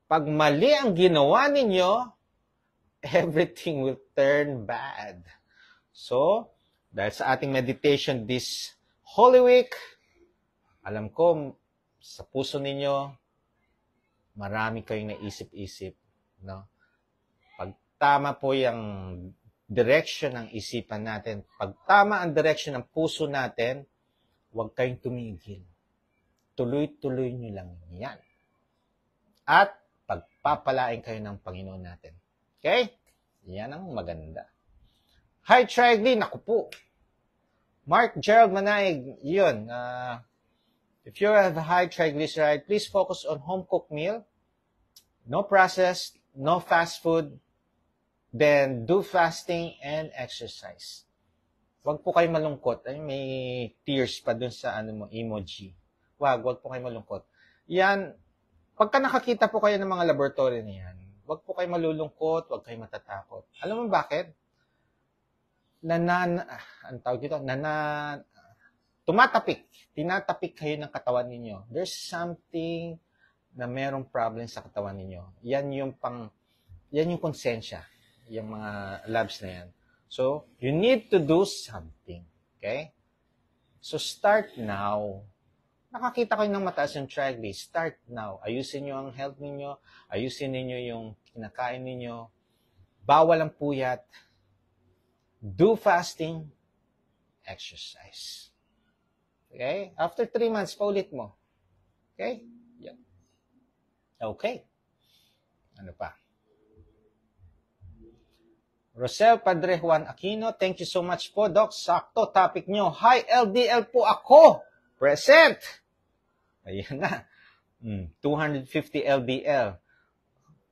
Pag mali ang ginawa ninyo, everything will turn bad. So, dahil sa ating meditation this Holy Week, alam ko, sa puso ninyo, marami kayong naisip-isip. No? Pag tama po yung direction ng isipan natin, pag tama ang direction ng puso natin, huwag kayong tumigil. Tuloy-tuloy nyo lang yan. At pagpapalain kayo ng Panginoon natin. Okay? Yan ang maganda. High triglyceride, naku po. Mark Gerald Manaig, yun. If you have high triglyceride, please focus on home-cooked meal. No processed, no fast food. Then, do fasting and exercise. Huwag po kayo malungkot. Ay, may tears pa dun sa emoji. Wag po kayo malungkot. Yan, pagka nakakita po kayo ng mga laboratory niyan, wag po kayo malulungkot, wag kayo matatakot. Alam mo bakit? Tinatapik kayo ng katawan ninyo. There's something na merong problem sa katawan ninyo. Yan yung konsensya, yung mga labs na yan. So, you need to do something. Okay? So, start now. Nakakita kayo ng mataas yung triglyceride, start now. Ayusin nyo ang health ninyo, ayusin ninyo yung kinakain ninyo, bawal ang puyat, do fasting, exercise. Okay? After 3 months, paulit mo. Okay? Yan. Okay. Ano pa? Rosel Padre Juan Aquino, thank you so much po, Doc. Sakto, topic nyo. High LDL po ako. Present. Ayan na. 250 LDL.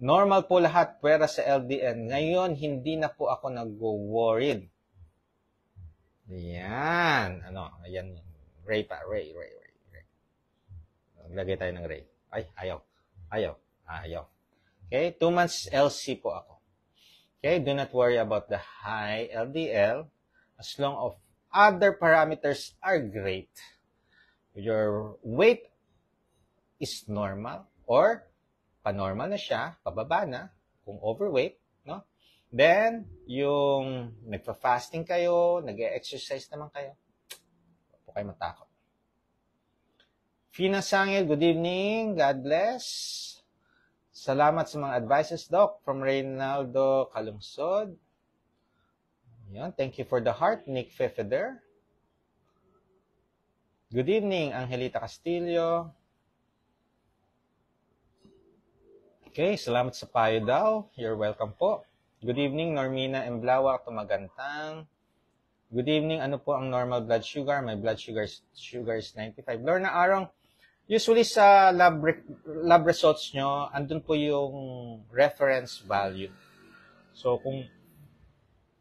Normal po lahat, pwera sa LDL. Ngayon, hindi na po ako nag-worried. Ayan. Ayan. Ray pa. Ray. Lagay tayo ng Ray. Ay, ayaw. Okay, 2 months LC po ako. Okay, do not worry about the high LDL as long as other parameters are great. Your weight is normal or panormal na siya, pababa na, kung overweight, no? Then, yung nagpa-fasting kayo, nag-exercise naman kayo, huwag po kayo matakot. Fina Sangil, good evening, God bless. Salamat sa mga advices, Doc, from Reynaldo Calungsod. Yan, thank you for the heart, Nick Fefeder. Good evening, Angelita Castillo. Okay, salamat sa payo daw. You're welcome po. Good evening, Normina Emblawa, Tumagantang. Good evening, ano po ang normal blood sugar? My blood sugar is 95. Lorna Arong, usually sa lab results nyo, andun po yung reference value. So, kung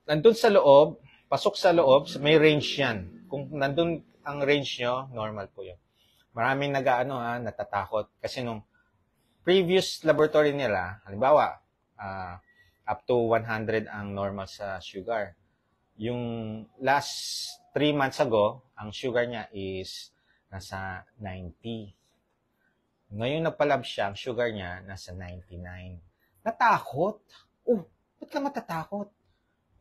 nandun sa loob, pasok sa loob, may range yan. Kung nandun ang range nyo, normal po yun. Maraming natatakot. Kasi nung previous laboratory nila, halimbawa, up to 100 ang normal sa sugar. Yung last 3 months ago, ang sugar niya is nasa 90. Ngayon nagpa-lab siya, ang sugar niya nasa 99. Natakot? Oh, ba't ka matatakot?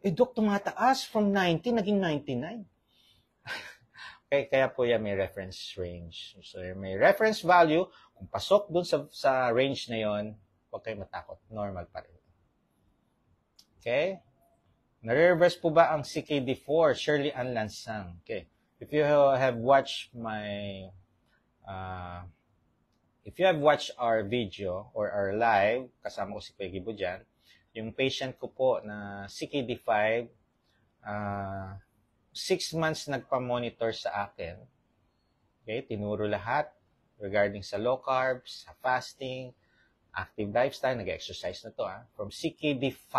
Dok, tumataas from 90, naging 99. Kaya po yan may reference range. So, may reference value. Kung pasok dun sa range na yon, huwag kayo matakot. Normal pa rin. Okay? Na-reverse po ba ang CKD4? Shirley Ann Lansang. Okay. If you have watched our video or our live, kasama ko si Kuya Gibo dyan, yung patient ko po na CKD5, 6 months nagpa-monitor sa akin. Okay, tinuro lahat regarding sa low carbs, sa fasting, active lifestyle, nag-exercise na to. From CKD5,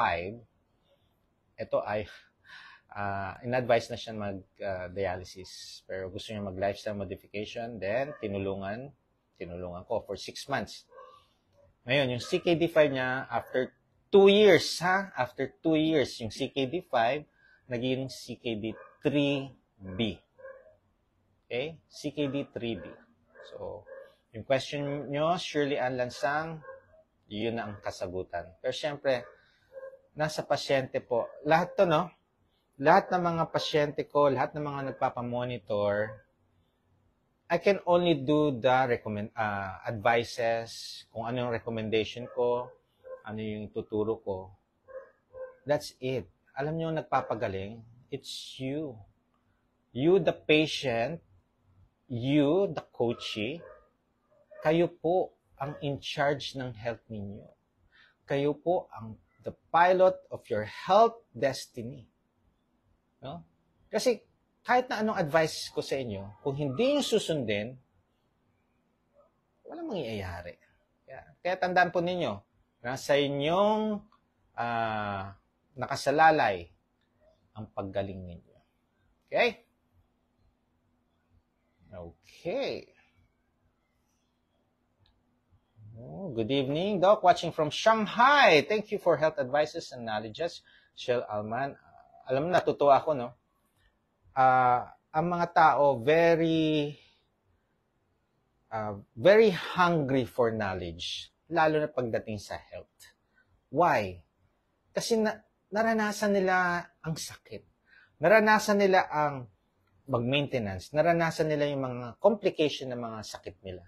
ito ay in-advise na siya mag-dialysis. Pero gusto niya mag-lifestyle modification, then tinulungan ko for 6 months. Ngayon, yung CKD5 niya, after 2 years, after 2 years, yung CKD5, naging CKD3B. Okay? CKD3B. So, yung question nyo, Shirley Ann Lansang, yun na ang kasagutan. Pero syempre, nasa pasyente po. Lahat to, no? Lahat ng mga pasyente ko, lahat ng mga nagpapamonitor, I can only do the advices, kung ano yung recommendation ko, ano yung tuturo ko. That's it. Alam nyo, nagpapagaling, it's you. You, the patient, you, the coachee, kayo po ang in charge ng health ninyo. Kayo po ang the pilot of your health destiny. No? Kasi kahit na anong advice ko sa inyo, kung hindi nyo susundin, walang mangyayari. Kaya tandaan po ninyo, nasa inyong nakasalalay ang paggaling ninyo. Okay? Okay. Good evening, Doc. Watching from Shanghai. Thank you for health advices and knowledges. Shell Alman. Alam mo, natutuwa ako, no? Ang mga tao, very hungry for knowledge, lalo na pagdating sa health. Why? Kasi naranasan nila ang sakit. Naranasan nila ang mag-maintenance. Naranasan nila yung mga complication ng mga sakit nila.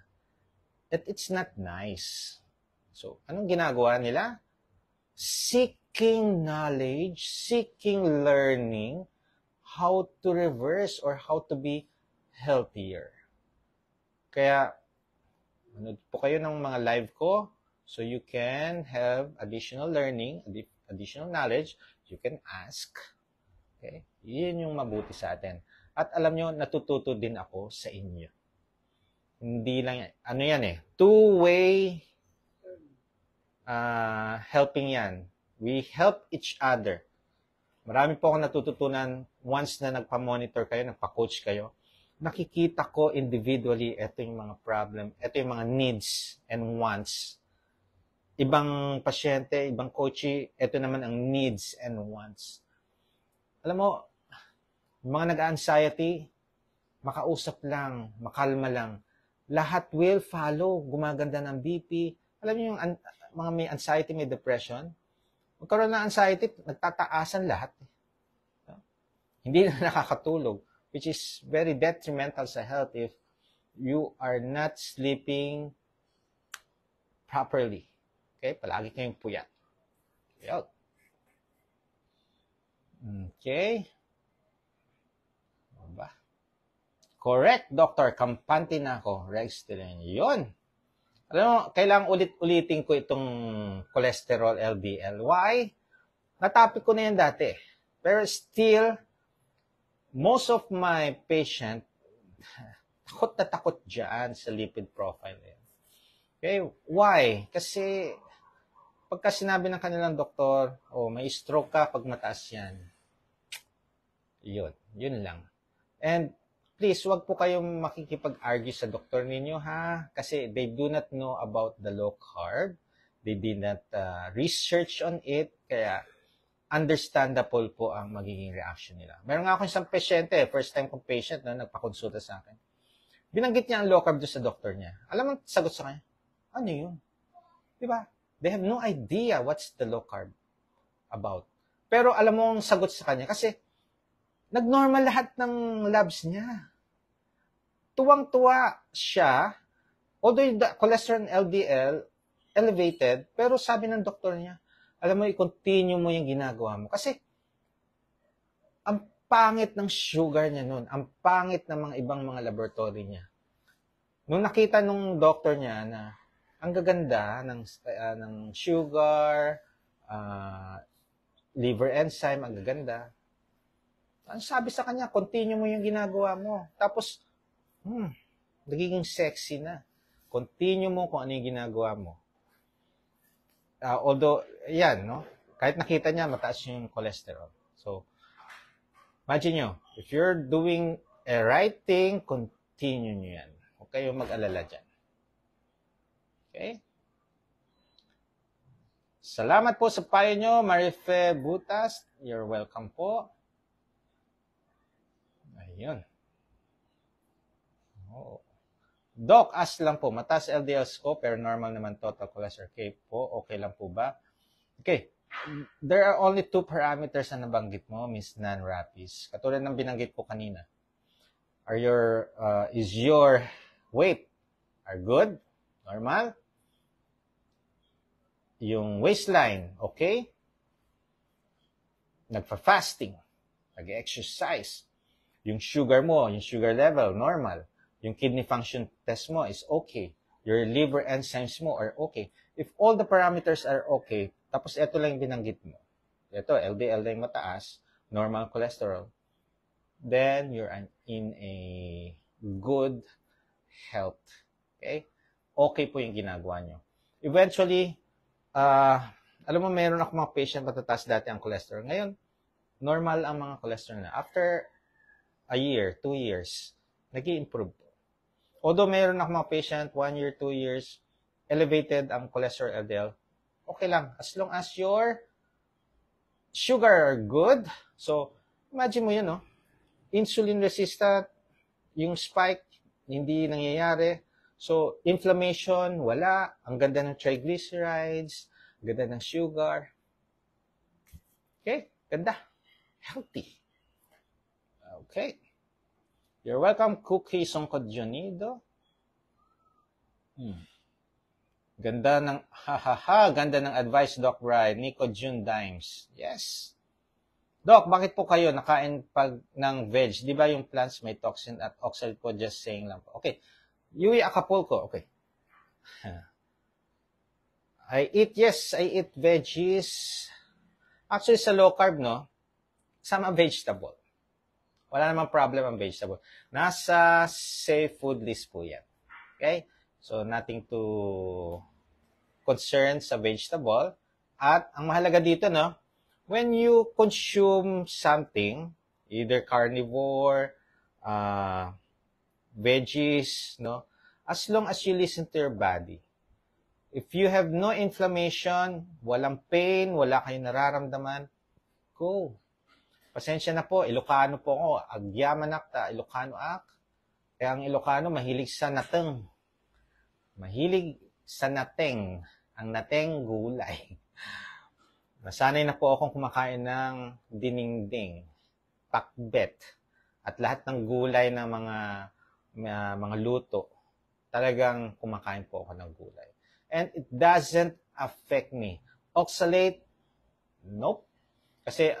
That it's not nice. So, anong ginagawa nila? Seeking knowledge, seeking learning, how to reverse or how to be healthier. Kaya, manood po kayo ng mga live ko so you can have additional learning, additional knowledge. You can ask. Okay? Yun yung mabuti sa atin. At alam nyo, natututo din ako sa inyo. Hindi lang, two-way helping yan. We help each other. Marami po akong natututunan once na nagpa-monitor kayo, nagpa-coach kayo. Nakikita ko individually, ito yung mga problem, ito yung mga needs and wants. Ibang pasyente, ibang coachee, ito naman ang needs and wants. Alam mo, mga nag-anxiety, makausap lang, makalma lang. Lahat will follow, gumaganda ng BP. Alam niyo yung mga may anxiety, may depression, magkaroon ng anxiety, nagtataasan lahat. Hindi na nakakatulog, which is very detrimental sa health if you are not sleeping properly. Okay? Palagi kayong puyat. Okay? Correct, Dr. Kampante na ako. Rex Telen. Yun. Alam mo, kailangang ulit-ulitin ko itong cholesterol LDL. Why? Natapik ko na yan dati. Pero still, most of my patient, takot na takot dyan sa lipid profile. Okay? Why? Kasi, pagka sinabi ng kanilang doktor, may stroke ka pag mataas yan. Yun lang. And, please, wag po kayong makikipag-argue sa doktor ninyo, ha? Kasi they do not know about the low carb. They did not research on it. Kaya, understandable po ang magiging reaction nila. Meron nga akong isang pasyente, first time kong patient na nagpakonsulta sa akin. Binanggit niya ang low carb doon sa doktor niya. Alam mo, sagot sa kanya, ano yun? Diba? They have no idea what's the low carb about. Pero alam mo ang sagot sa kanya, kasi nag-normal lahat ng labs niya. Tuwang-tuwa siya, although the cholesterol and LDL elevated, pero sabi ng doktor niya, alam mo, i-continue mo yung ginagawa mo. Kasi, ang pangit ng sugar niya noon, ang pangit ng mga ibang mga laboratory niya. Nung nakita nung doktor niya na ang gaganda ng sugar, liver enzyme, ang gaganda, ang sabi sa kanya, continue mo yung ginagawa mo. Tapos, nagiging sexy na. Continue mo kung ano yung ginagawa mo. Although, yan, no? Kahit nakita niya, mataas yung cholesterol. So, imagine nyo, if you're doing a right thing, continue nyo yan. Huwag kayong mag-alala dyan. Okay? Salamat po sa payo nyo, Marife Butas. You're welcome po. Ayun. Oh. Doc, ask lang po, mataas LDL ko pero normal naman total cholesterol po. Okay lang po ba? Okay. There are only 2 parameters na nabanggit mo, Ms. Nan Rapis. Katulad ng binanggit ko kanina. Is your weight good? Normal? Yung waistline, okay? Nagfa-fasting, nag-exercise. Yung sugar mo, yung sugar level, normal. Yung kidney function test mo is okay. Your liver enzymes mo are okay. If all the parameters are okay, tapos ito lang yung binanggit mo. Ito, LDL na yung mataas, normal cholesterol, then you're in a good health. Okay? Okay po yung ginagawa nyo. Eventually, alam mo, meron ako mga patient matataas dati ang cholesterol. Ngayon, normal ang mga cholesterol na. After a year, 2 years, nag-i-improve po. Although meron ako mga patient, 1 year, 2 years, elevated ang cholesterol LDL, okay lang. As long as your sugar are good. So, imagine mo yun, no? Insulin resistant, yung spike, hindi nangyayari. So, inflammation, wala. Ang ganda ng triglycerides, ganda ng sugar. Okay, ganda. Healthy. Okay. You're welcome, Cookie Songkod Jonido. Ganda ng, ganda ng advice, Doc Bride. Nico June Dimes. Yes. Doc, bakit po kayo nakain pag ng veg? Di ba yung plants may toxin at oxalate po? Just saying lang po. Okay. Yui Acapulco. Okay. I eat veggies. Actually, sa low carb, no? Sama vegetable. Wala namang problem ang vegetable. Nasa safe food list po yan. Okay? So, nothing to concern sa vegetable. At ang mahalaga dito, no? When you consume something, either carnivore, veggies, no? As long as you listen to your body. If you have no inflammation, walang pain, wala kayong nararamdaman, go. Pasensya na po, Ilocano po ako. Agyaman akta, Ilocano ak. Kaya ang Ilocano, mahilig sa nateng. Mahilig sa nateng. Ang nateng, gulay. Nasanay na po akong kumakain ng diningding, pakbet, at lahat ng gulay na mga luto. Talagang kumakain po ako ng gulay. And it doesn't affect me. Oxalate, nope. Kasi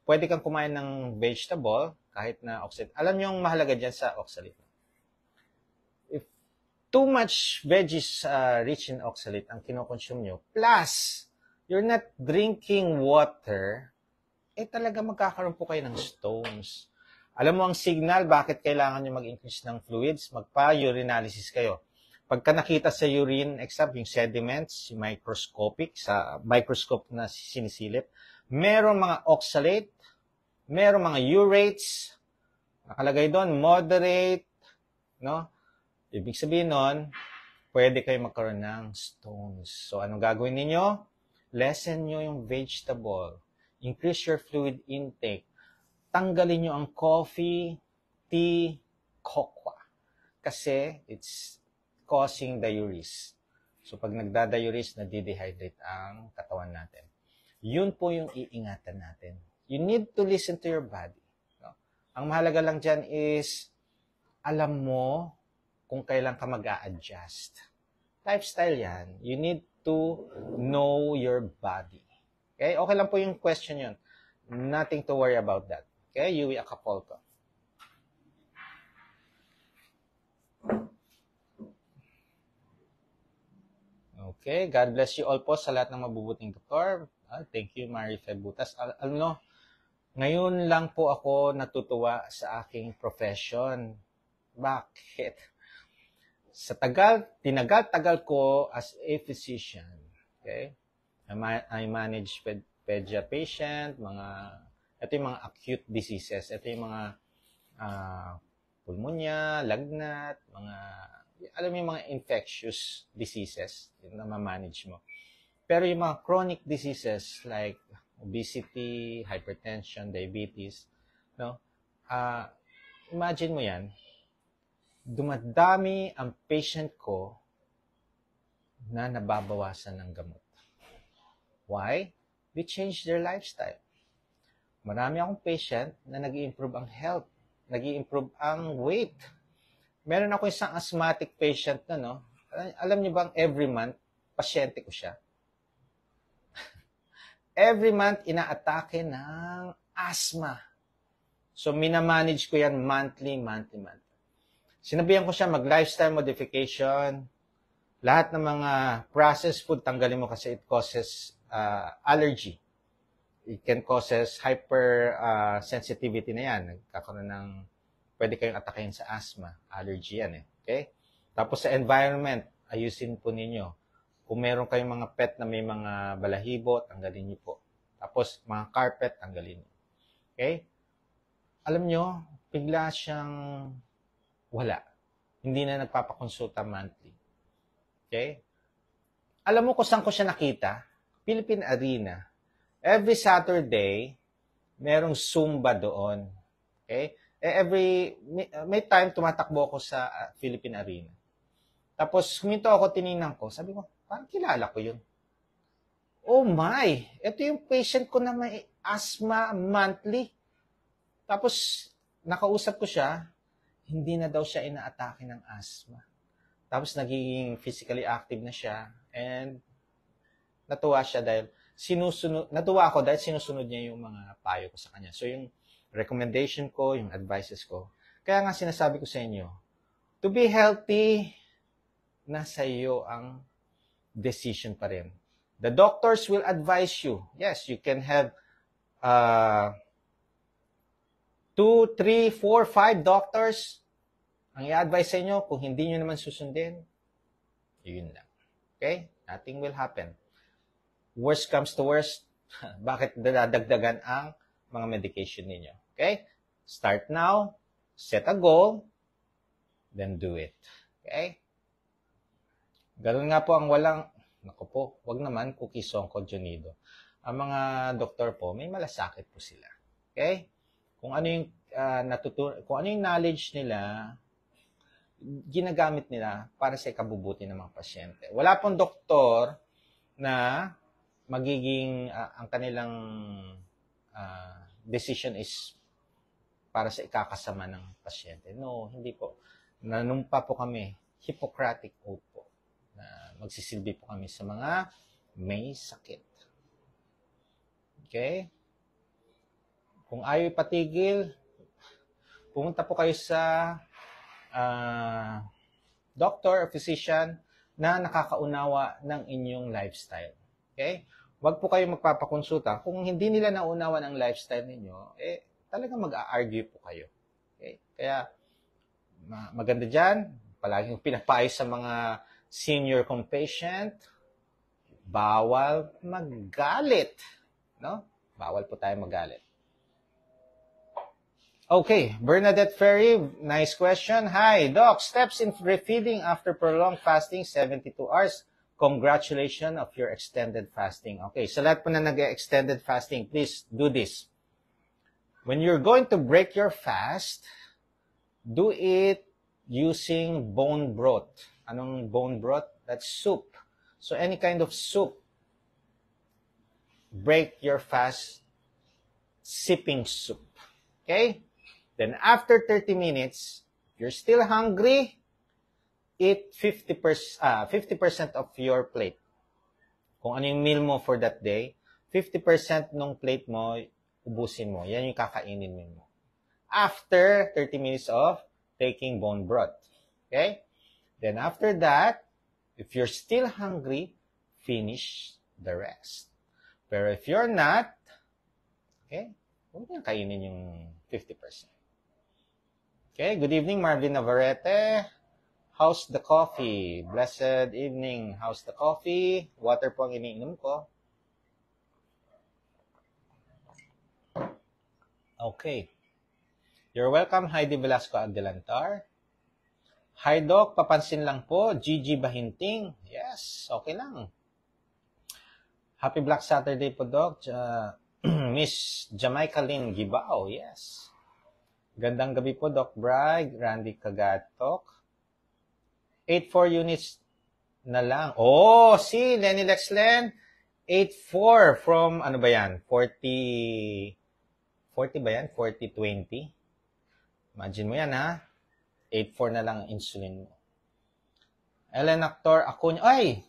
pwede kang kumain ng vegetable kahit na oxalate. Alam niyo yung mahalaga dyan sa oxalate. too much veggies rich in oxalate ang kinokonsume nyo, plus you're not drinking water, talaga magkakaroon po kayo ng stones. Alam mo ang signal bakit kailangan nyo mag-increase ng fluids? Magpa-urinalysis kayo. Pagka nakita sa urine exam, yung sediments, yung microscopic, sa microscope na sinisilip, meron mga oxalate, meron mga urates, nakalagay doon, moderate, no? Ibig sabihin nun, pwede kayo magkaroon ng stones. So, anong gagawin ninyo? Lessen nyo yung vegetable. Increase your fluid intake. Tanggalin nyo ang coffee, tea, cocoa. Kasi it's causing diuresis. So, pag nagda-diuresis, nadidehydrate ang katawan natin. Yun po yung iingatan natin. You need to listen to your body. No? Ang mahalaga lang dyan is, alam mo kung kailan ka mag-a-adjust. Lifestyle yan. You need to know your body. Okay? Okay lang po yung question yun. Nothing to worry about that. Okay? Yui Acapulco. Okay. God bless you all po sa lahat ng mabubuting doktor. Thank you, Mary Febutas. Alam mo, ngayon lang po ako natutuwa sa aking profession. Bakit? Sa tinagal-tagal ko as a physician, okay? I manage pedia patient, ito yung mga acute diseases, ito yung mga pulmonya, lagnat, alam mo yung mga infectious diseases na ma-manage mo. Pero yung mga chronic diseases like obesity, hypertension, diabetes, no? Imagine mo yan, dumadami ang patient ko na nababawasan ng gamot. Why? They change their lifestyle. Marami akong patient na nag-i-improve ang health, nag-i-improve ang weight. Meron ako isang asthmatic patient na, no? Alam niyo bang every month, pasyente ko siya. Every month, inaatake ng asthma. So, minamanage ko yan monthly. Sinabihan ko siya mag-lifestyle modification. Lahat ng mga processed food, tanggalin mo kasi it causes allergy. It can causes hypersensitivity na yan. Nagkakaroon ng, pwede kayong atakehin sa asthma. Allergy yan eh. Okay? Tapos sa environment, ayusin po ninyo. Kung meron kayong mga pet na may mga balahibo, tanggalin niyo po. Tapos mga carpet, tanggalin niyo. Okay? Alam nyo, bigla siyang wala. Hindi na nagpapakonsulta monthly. Okay? Alam mo kung saan ko siya nakita? Philippine Arena. Every Saturday, merong Zumba doon. Okay? May time tumatakbo ako sa Philippine Arena. Tapos, huminto ako, tinignan ko. Sabi ko, parang kilala ko yun. Oh my! Ito yung patient ko na may asthma monthly. Tapos, nakausap ko siya, hindi na daw siya inaatake ng asthma. Tapos, nagiging physically active na siya. And, natuwa ako dahil sinusunod niya yung mga payo ko sa kanya. So, yung recommendation ko, yung advices ko. Kaya nga sinasabi ko sa inyo, to be healthy, nasa iyo ang decision pa rin. The doctors will advise you. Yes, you can have 2, 3, 4, 5 doctors. Ang i-advise sa inyo, kung hindi nyo naman susundin, yun lang. Okay? Nothing will happen. Worst comes to worst, bakit dadagdagan ang mga medication ninyo? Okay? Start now, set a goal, then do it. Okay? Ganun nga po ang naku po, wag naman cookie songko junido. Ang mga doktor po, may malasakit po sila. Okay? Kung ano yung kung ano yung knowledge nila, ginagamit nila para sa ikabubuti ng mga pasyente. Wala pong doktor na magiging ang kanilang decision is para sa ikakasama ng pasyente. No, hindi po. Nanumpa po kami, Hippocratic oath po, na magsisilbi po kami sa mga may sakit. Okay? Kung ayaw ipatigil, pumunta po kayo sa doctor or physician na nakakaunawa ng inyong lifestyle. Okay? Huwag po kayo magpapakonsulta. Kung hindi nila naunawa ang lifestyle ninyo, talagang mag-a-argue po kayo. Okay? Kaya, maganda dyan, palaging pinapaayos sa mga senior kong patient, bawal magalit. No? Bawal po tayo magalit. Okay, Bernadette Ferry, nice question. Hi, Doc, steps in refeeding after prolonged fasting, 72 hours. Congratulations of your extended fasting. Okay, so lahat po na nag-extended fasting, please do this. When you're going to break your fast, do it using bone broth. Anong bone broth? That's soup. So any kind of soup. Break your fast sipping soup. Okay? Then after 30 minutes, if you're still hungry, eat 50% of your plate. Kung ano yung meal mo for that day, 50% ng plate mo, ubusin mo. Yan yung kakainin mo. After 30 minutes of taking bone broth. Okay? Then after that, if you're still hungry, finish the rest. Pero if you're not, okay, huwag niyang kainin yung 50%. Okay, good evening, Marvin Navarrete. How's the coffee? Blessed evening. How's the coffee? Water po ang iniinom ko. Okay. You're welcome, Heidi Velasco Adelantar. Hi, Doc. Papansin lang po. Gigi Bahinting. Yes, okay lang. Happy Black Saturday po, Doc. Miss Jamaica Lynn Gibao. Yes. Gandang gabi po, Doc Bragg, Randy Kagatok. 8-4 units na lang. Oh, si Lenny Lexlen. 8-4 from, ano ba yan? 40 ba yan? 40-20? Imagine mo yan, ha? 8-4 na lang ang insulin mo. Ellen Actor Acuña. Ay!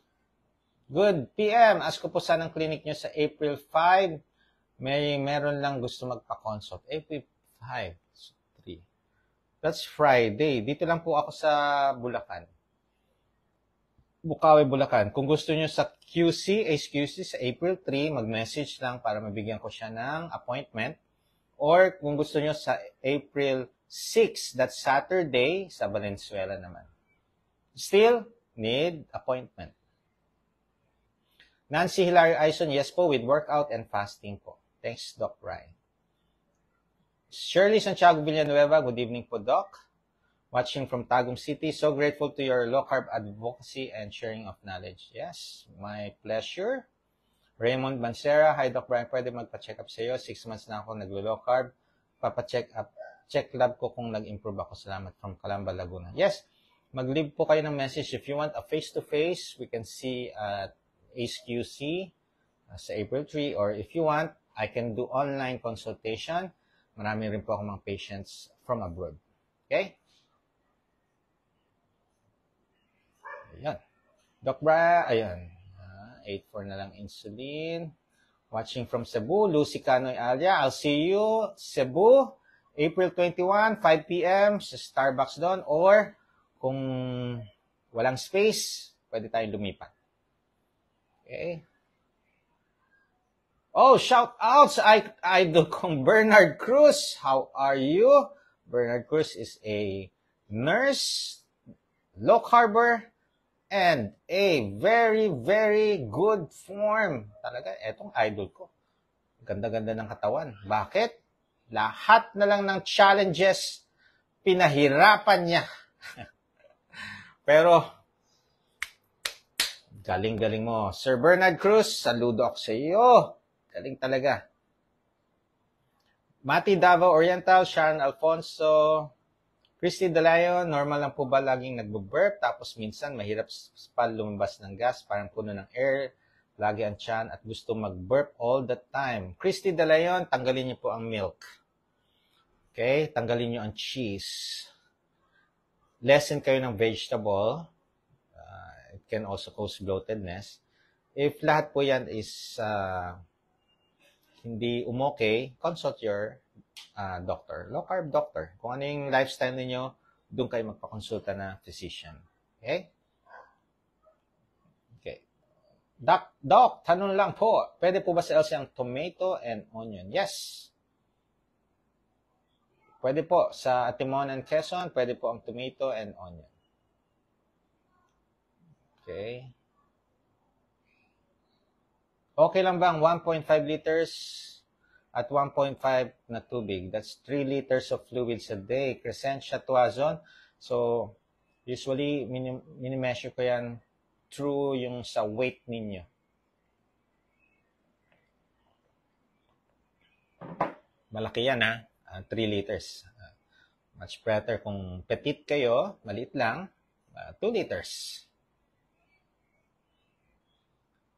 Good PM. Ask ko po saan ang clinic nyo sa April 5. Meron lang gusto magpa-consult. April 5. That's Friday. Dito lang po ako sa Bulacan. Bukawi, Bulacan. Kung gusto nyo sa HQC sa April 3, mag-message lang para mabigyan ko siya ng appointment. Or kung gusto nyo sa April 6, that's Saturday, sa Valenzuela naman. Still need appointment. Nancy Hilario Aison, yes po, with workout and fasting po. Thanks, Doc Ryan. Shirley Santiago Villanueva, good evening po, Doc. Watching from Tagum City. So grateful to your low-carb advocacy and sharing of knowledge. Yes, my pleasure. Raymond Bansera, hi, Doc Brian. Pwede magpa-check up sa iyo. 6 months na ako naglo-low-carb. Papa-check up. Check lab ko kung nag-improve ako. Salamat from Calamba, Laguna. Yes, mag-leave po kayo ng message. If you want a face-to-face, we can see at HQC sa April 3. Or if you want, I can do online consultation. Marami rin po akong mga patients from abroad. Okay? Ayan. Doc Bra, ayan. 8-4 na lang insulin. Watching from Cebu, Lucy Canoy Alia. I'll see you, Cebu, April 21, 5 p.m. sa Starbucks doon. Or, kung walang space, pwede tayong lumipat. Okay? Oh, shout out sa idol kong Bernard Cruz. How are you? Bernard Cruz is a nurse, low carber, and a very, very good form. Talaga, etong idol ko. Ganda-ganda ng katawan. Bakit? Lahat na lang ng challenges, pinahirapan niya. Pero, galing-galing mo. Sir Bernard Cruz, saludo ako sa iyo. Galing talaga. Mati Davao Oriental, Sharon Alfonso, Christy Delayo, normal lang po ba laging nagbo-burp? Tapos minsan mahirap pa lumabas ng gas, parang puno ng air, lagi ang tiyan at gusto mag-burp all the time. Christy Delayo, tanggalin niyo po ang milk. Okay? Tanggalin niyo ang cheese. Lessen kayo ng vegetable. It can also cause bloatedness. If lahat po yan is hindi umokay, consult your doctor, low-carb doctor. Kung ano yung lifestyle ninyo, doon kayo magpakonsulta na physician. Okay? Okay. Doc, tanong lang po, pwede po ba sa LC ang tomato and onion? Yes. Pwede po. Sa Atimon and Quezon, pwede po ang tomato and onion. Okay. Okay lang ba ang 1.5 liters at 1.5 na tubig? That's 3 liters of fluids a day. Crescentia Tuazon. So, usually, mini-measure ko yan through yung sa weight ninyo. Malaki yan, ha? 3 liters. Much better kung petite kayo, maliit lang, 2 liters.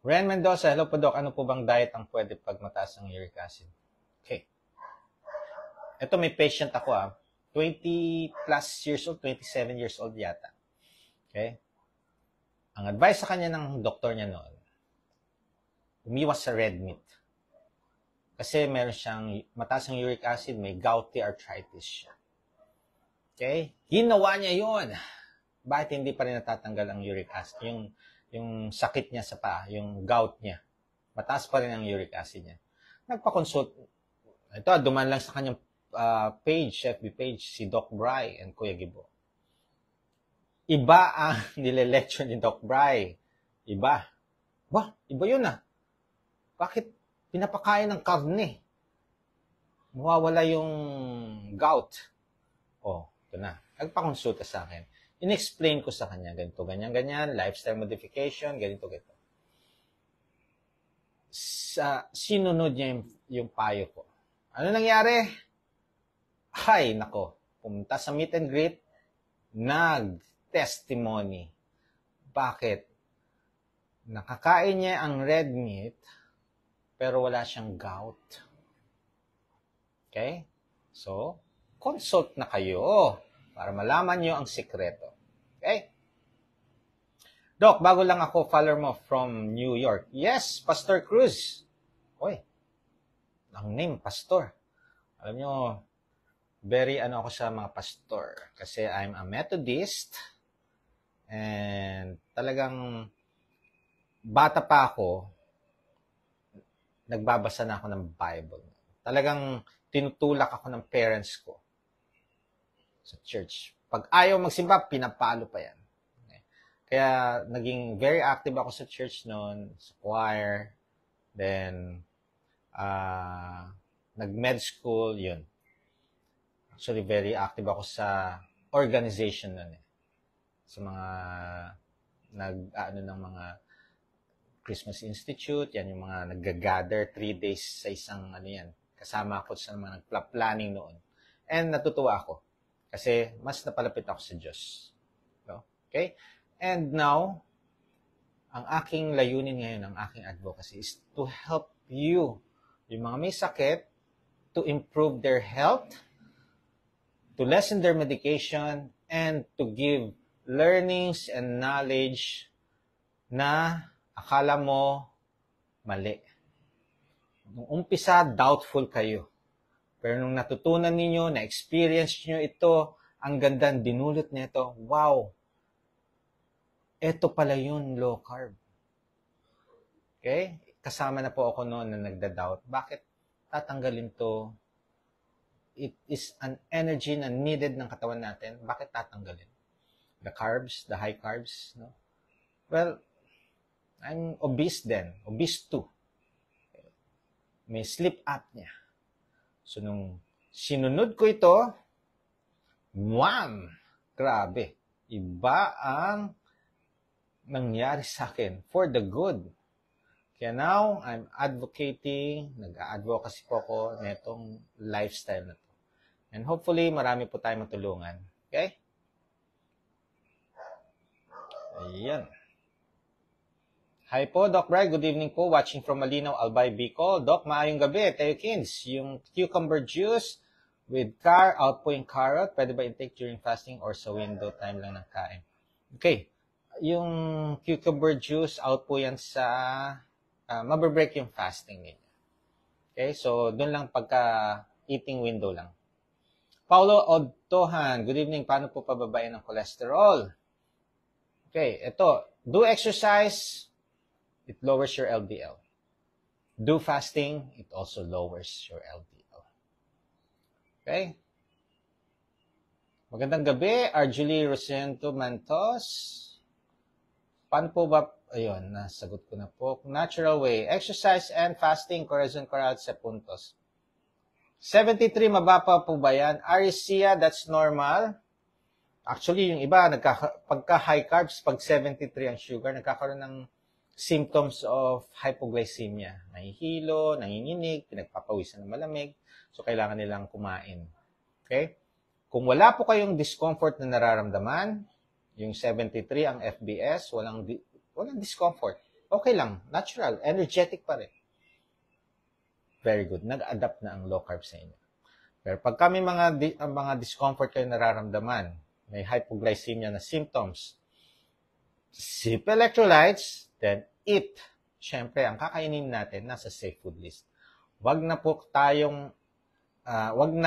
Ren Mendoza, hello po Doc, ano po bang diet ang pwede pag mataas ang uric acid? Okay. Ito may patient ako 20 plus years old, 27 years old yata. Okay? Ang advice sa kanya ng doktor niya noon, umiwas sa red meat. Kasi meron siyang mataas ang uric acid, may gouty arthritis siya. Okay? Ginawa niya yun. Bakit hindi pa rin natatanggal ang uric acid? Yung sakit niya sa paa, yung gout niya. Mataas pa rin ang uric acid niya. Nagpa-consult. Ito, duman lang sa kanyang page, FB page, si Doc Bry and Kuya Gibo. Iba ang nile-lecture ni Doc Bry. Iba. Iba yun Bakit pinapakain ng karne? Mawawala yung gout. Ito na. Nagpa-consulta sa akin. In-explain ko sa kanya, ganito, ganyan, lifestyle modification, ganito. Sinunod niya yung payo ko. Ano nangyari? Ay, nako. Pumunta sa meet and greet, nag-testimony. Bakit? Nakakain niya ang red meat, pero wala siyang gout. Okay? So, consult na kayo para malaman nyo ang sikreto. Okay? Doc, bago lang ako, follower mo from New York. Yes, Pastor Cruz. Oy, ang name, Pastor. Alam nyo, very ako sa mga pastor. Kasi I'm a Methodist. And talagang bata pa ako, nagbabasa na ako ng Bible. Talagang tinutulak ako ng parents ko sa church. Pag ayaw magsimba, pinapalo pa yan. Okay. Kaya naging very active ako sa church noon, sa choir, then nag-med school, yun. Actually, very active ako sa organization noon. Sa mga ng mga Christmas Institute, yan yung mga nag-gather 3 days sa isang kasama ako sa mga nagpla-planning noon. And natutuwa ako. Kasi mas napalapit ako sa Diyos. Okay? And now, ang aking layunin ngayon, ang aking advocacy is to help you, yung mga may sakit, to improve their health, to lessen their medication, and to give learnings and knowledge na akala mo mali. Nung umpisa, doubtful kayo. Pero nung natutunan ninyo, na-experience nyo ito, ang ganda, dinulot nito, wow, ito pala yun, low carb. Okay? Kasama na po ako noon na nagda-doubt. Bakit tatanggalin to? It is an energy na needed ng katawan natin. Bakit tatanggalin? The carbs, the high carbs, no? Well, I'm obese then. Obese too. May sleep apnea. So, nung sinunod ko ito, grabe. Iba ang nangyari sa akin for the good. Kaya now, I'm advocating, nag-advocacy po ako netong lifestyle na to. And hopefully, marami po tayong matulungan. Okay? Ayan. Hi po, Doc Bry. Good evening po. Watching from Malinaw, Albay, Bicol. Doc, maayong gabi. Teo Kins, yung cucumber juice with out po yung carrot. Pwede ba intake during fasting or sa window time lang ng kain? Okay. Yung cucumber juice, out po yan sa mababreak yung fasting ninyo. Okay, so doon lang pagka eating window lang. Paulo Odtohan, good evening. Paano po pababain ang cholesterol? Okay, ito. Do exercise, it lowers your LDL. Do fasting, it also lowers your LDL. Okay? Magandang gabi, Arjulie Rosento Mantos. Paano po ba, ayun, nasagot ko na po. Natural way, exercise and fasting, Corazon Coral sa puntos. 73, mababa po ba yan? Arisia, that's normal. Actually, yung iba, pagka high carbs, pag 73 ang sugar, nagkakaroon ng symptoms of hypoglycemia. Nahihilo, nanginginig, pinagpapawisan ng malamig. So, kailangan nilang kumain. Okay? Kung wala po kayong discomfort na nararamdaman, yung 73 ang FBS, walang discomfort. Okay lang, natural, energetic pa rin. Very good. Nag-adapt na ang low carb sa inyo. Pero pag kami mga discomfort kayo nararamdaman, may hypoglycemia na symptoms, sip electrolytes, then eat. Siyempre, ang kakainin natin nasa safe food list. Wag na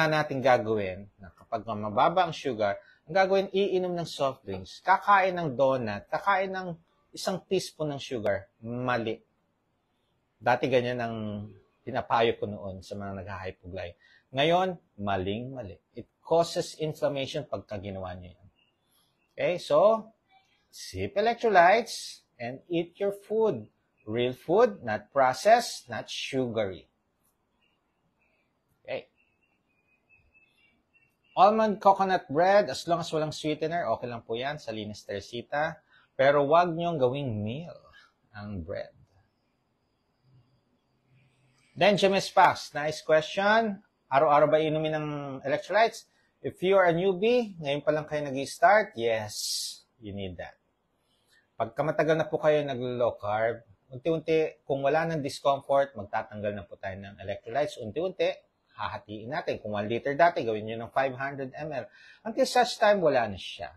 natin gagawin na kapag mababa ang sugar, ang gagawin, iinom ng soft drinks, kakain ng donut, kakain ng 1 teaspoon ng sugar, mali. Dati ganyan ang pinapayo ko noon sa mga nag-hypogly. Ngayon, mali. It causes inflammation pagka ginawa niyo yan. Okay, so, sip electrolytes and eat your food. Real food, not processed, not sugary. Okay. Almond coconut bread, as long as walang sweetener, okay lang po yan, Salinas Teresita. Pero wag niyong gawing meal ang bread. Then, James Pax, nice question. Araw-araw ba inumin ng electrolytes? If you are a newbie, ngayon pa lang kayo nag-start, yes, you need that. Pagka matagal na po kayo nag-low carb, unti-unti, kung wala ng discomfort, magtatanggal na po tayo ng electrolytes. Unti-unti, hahatiin natin. Kung 1 liter dati, gawin nyo ng 500 ml. Until such time, wala na siya.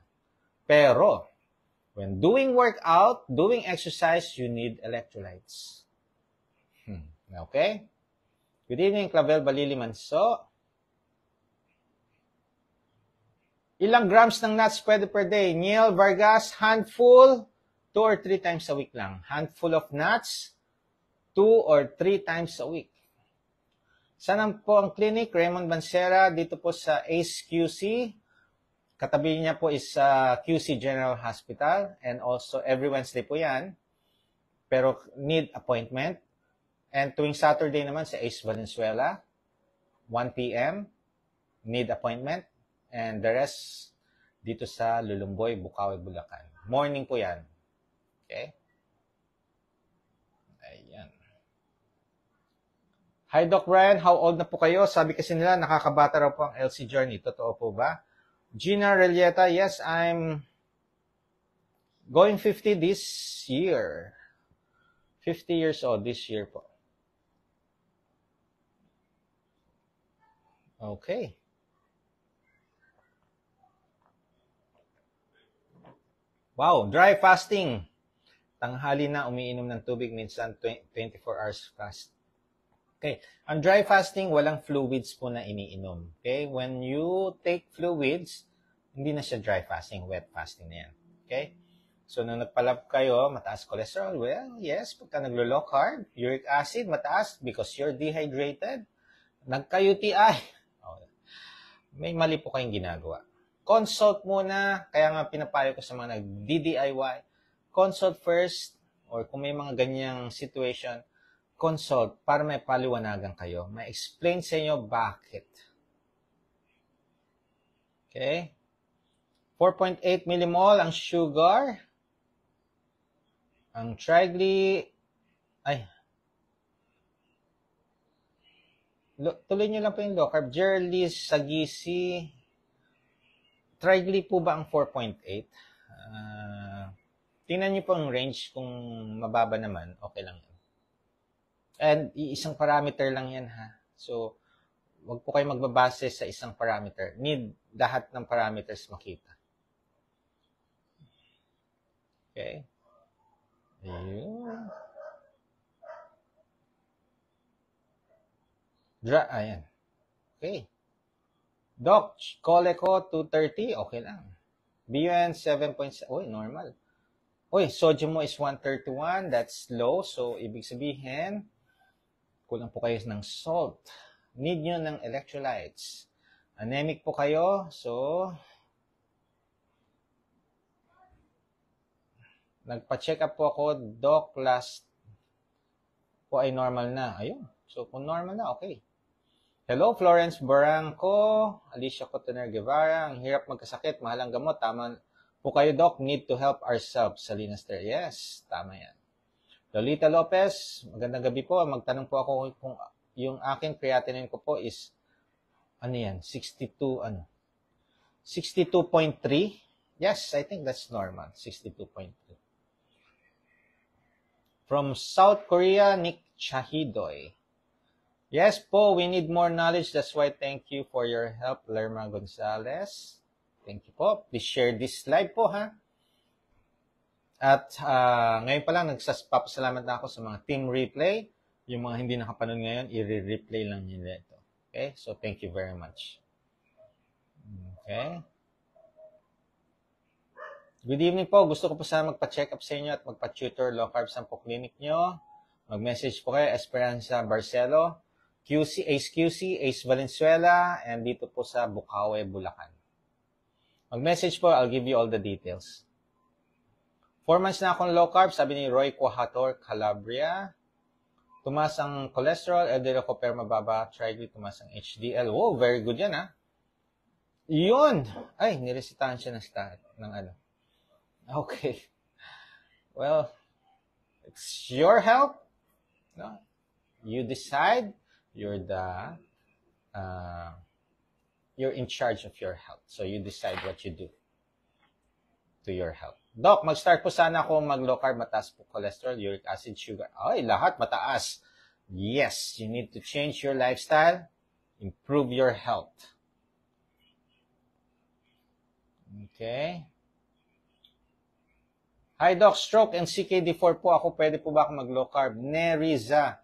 Pero, when doing workout, doing exercise, you need electrolytes. Okay? Good evening, Clavel Balili Manso. Ilang grams ng nuts pwede per day? Neil Vargas, handful, 2 or 3 times a week lang. Handful of nuts, 2 or 3 times a week. Saan po ang clinic? Raymond Bansera, dito po sa ACE QC. Katabi niya po is QC General Hospital. And also, every Wednesday po yan. Pero need appointment. And tuwing Saturday naman sa ACE Valenzuela, 1 p.m., need appointment. And the rest, dito sa Lulumboy, Bukawi, Bulacan. Morning po yan. Okay? Ayan. Hi, Doc Brian. How old na po kayo? Sabi kasi nila, nakakabata raw po ang LC Journey. Totoo po ba? Gina Relieta, yes, I'm going 50 this year. 50 years old this year po. Okay. Wow, dry fasting. Tanghali na umiinom ng tubig, minsan 24 hours fast. Okay, ang dry fasting, walang fluids po na iniinom. Okay, when you take fluids, hindi na siya dry fasting, wet fasting na yan. Okay, so nung nagpalab kayo, mataas cholesterol, well, yes, pagka naglo-low carb, uric acid, mataas because you're dehydrated. Nagka-UTI, may mali po kayong ginagawa. Consult muna, kaya nga pinapayo ko sa mga nag-DIY, consult first, or kung may mga ganyang situation, consult para may paliwanagan kayo. May explain sa inyo bakit. Okay? 4.8 millimole ang sugar. Ang tuloy nyo lang po yung low carb. Jerlis, Sagisi, trigly po ba ang 4.8? Tingnan nyo po ang range. Kung mababa naman, okay lang yan. And isang parameter lang yan, ha? So, wag po kayo magbabase sa isang parameter. Need lahat ng parameters makita. Okay? Ayun. Ayan. Okay. Doc, kole ko 230, okay lang. BUN 7.7, normal. Uy, sodium mo is 131. That's low. So, ibig sabihin, kulang po kayo ng salt. Need nyo ng electrolytes. Anemic po kayo. So, nagpa-check up po ako, Doc, last po ay normal na. Ayun. So, kung normal na, okay. Hello, Florence Barranco, Alicia Cotoner Guevara. Ang hirap magkasakit, mahal ang gamot. Tama po kayo, Doc. Need to help ourselves. Salinas Ter. Yes, tama yan. Lolita Lopez, magandang gabi po. Magtanong po ako kung yung aking creatinine ko po is, ano yan, 62.3? Yes, I think that's normal, 62.3. From South Korea, Nick Chahidoy. Yes po, we need more knowledge. That's why thank you for your help, Lerma Gonzalez. Thank you po. Please share this live po, ha? At ngayon pa lang, nagpapasalamat na ako sa mga team replay. Yung mga hindi nakapanood ngayon, i-replay lang nila ito. Okay? So, thank you very much. Okay? Good evening po. Gusto ko po sana magpa-check up sa inyo at magpa-tutor low carb sampo clinic nyo. Mag-message po kayo, Esperanza Barcelo, QC, Ace Valenzuela, and dito po sa Bukawe, Bulacan. Mag-message po, I'll give you all the details. 4 months na akong low carb, sabi ni Roy Quahator, Calabria. Tumas ang cholesterol, LDL ko pero mababa, triglyceride, tumas ang HDL. Wow, very good yan, ha? Yun! Ay, niresitahan siya ng ano. Okay. Well, it's your health. No? You decide. You're in charge of your health. So you decide what you do to your health. Doc, mag-start po sana ako mag-low carb, mataas po cholesterol, uric acid, sugar. Ay, lahat mataas. Yes, you need to change your lifestyle, improve your health. Okay. Hi, Doc. Stroke and CKD4 po ako. Pwede po ba ako mag-low carb? Neriza.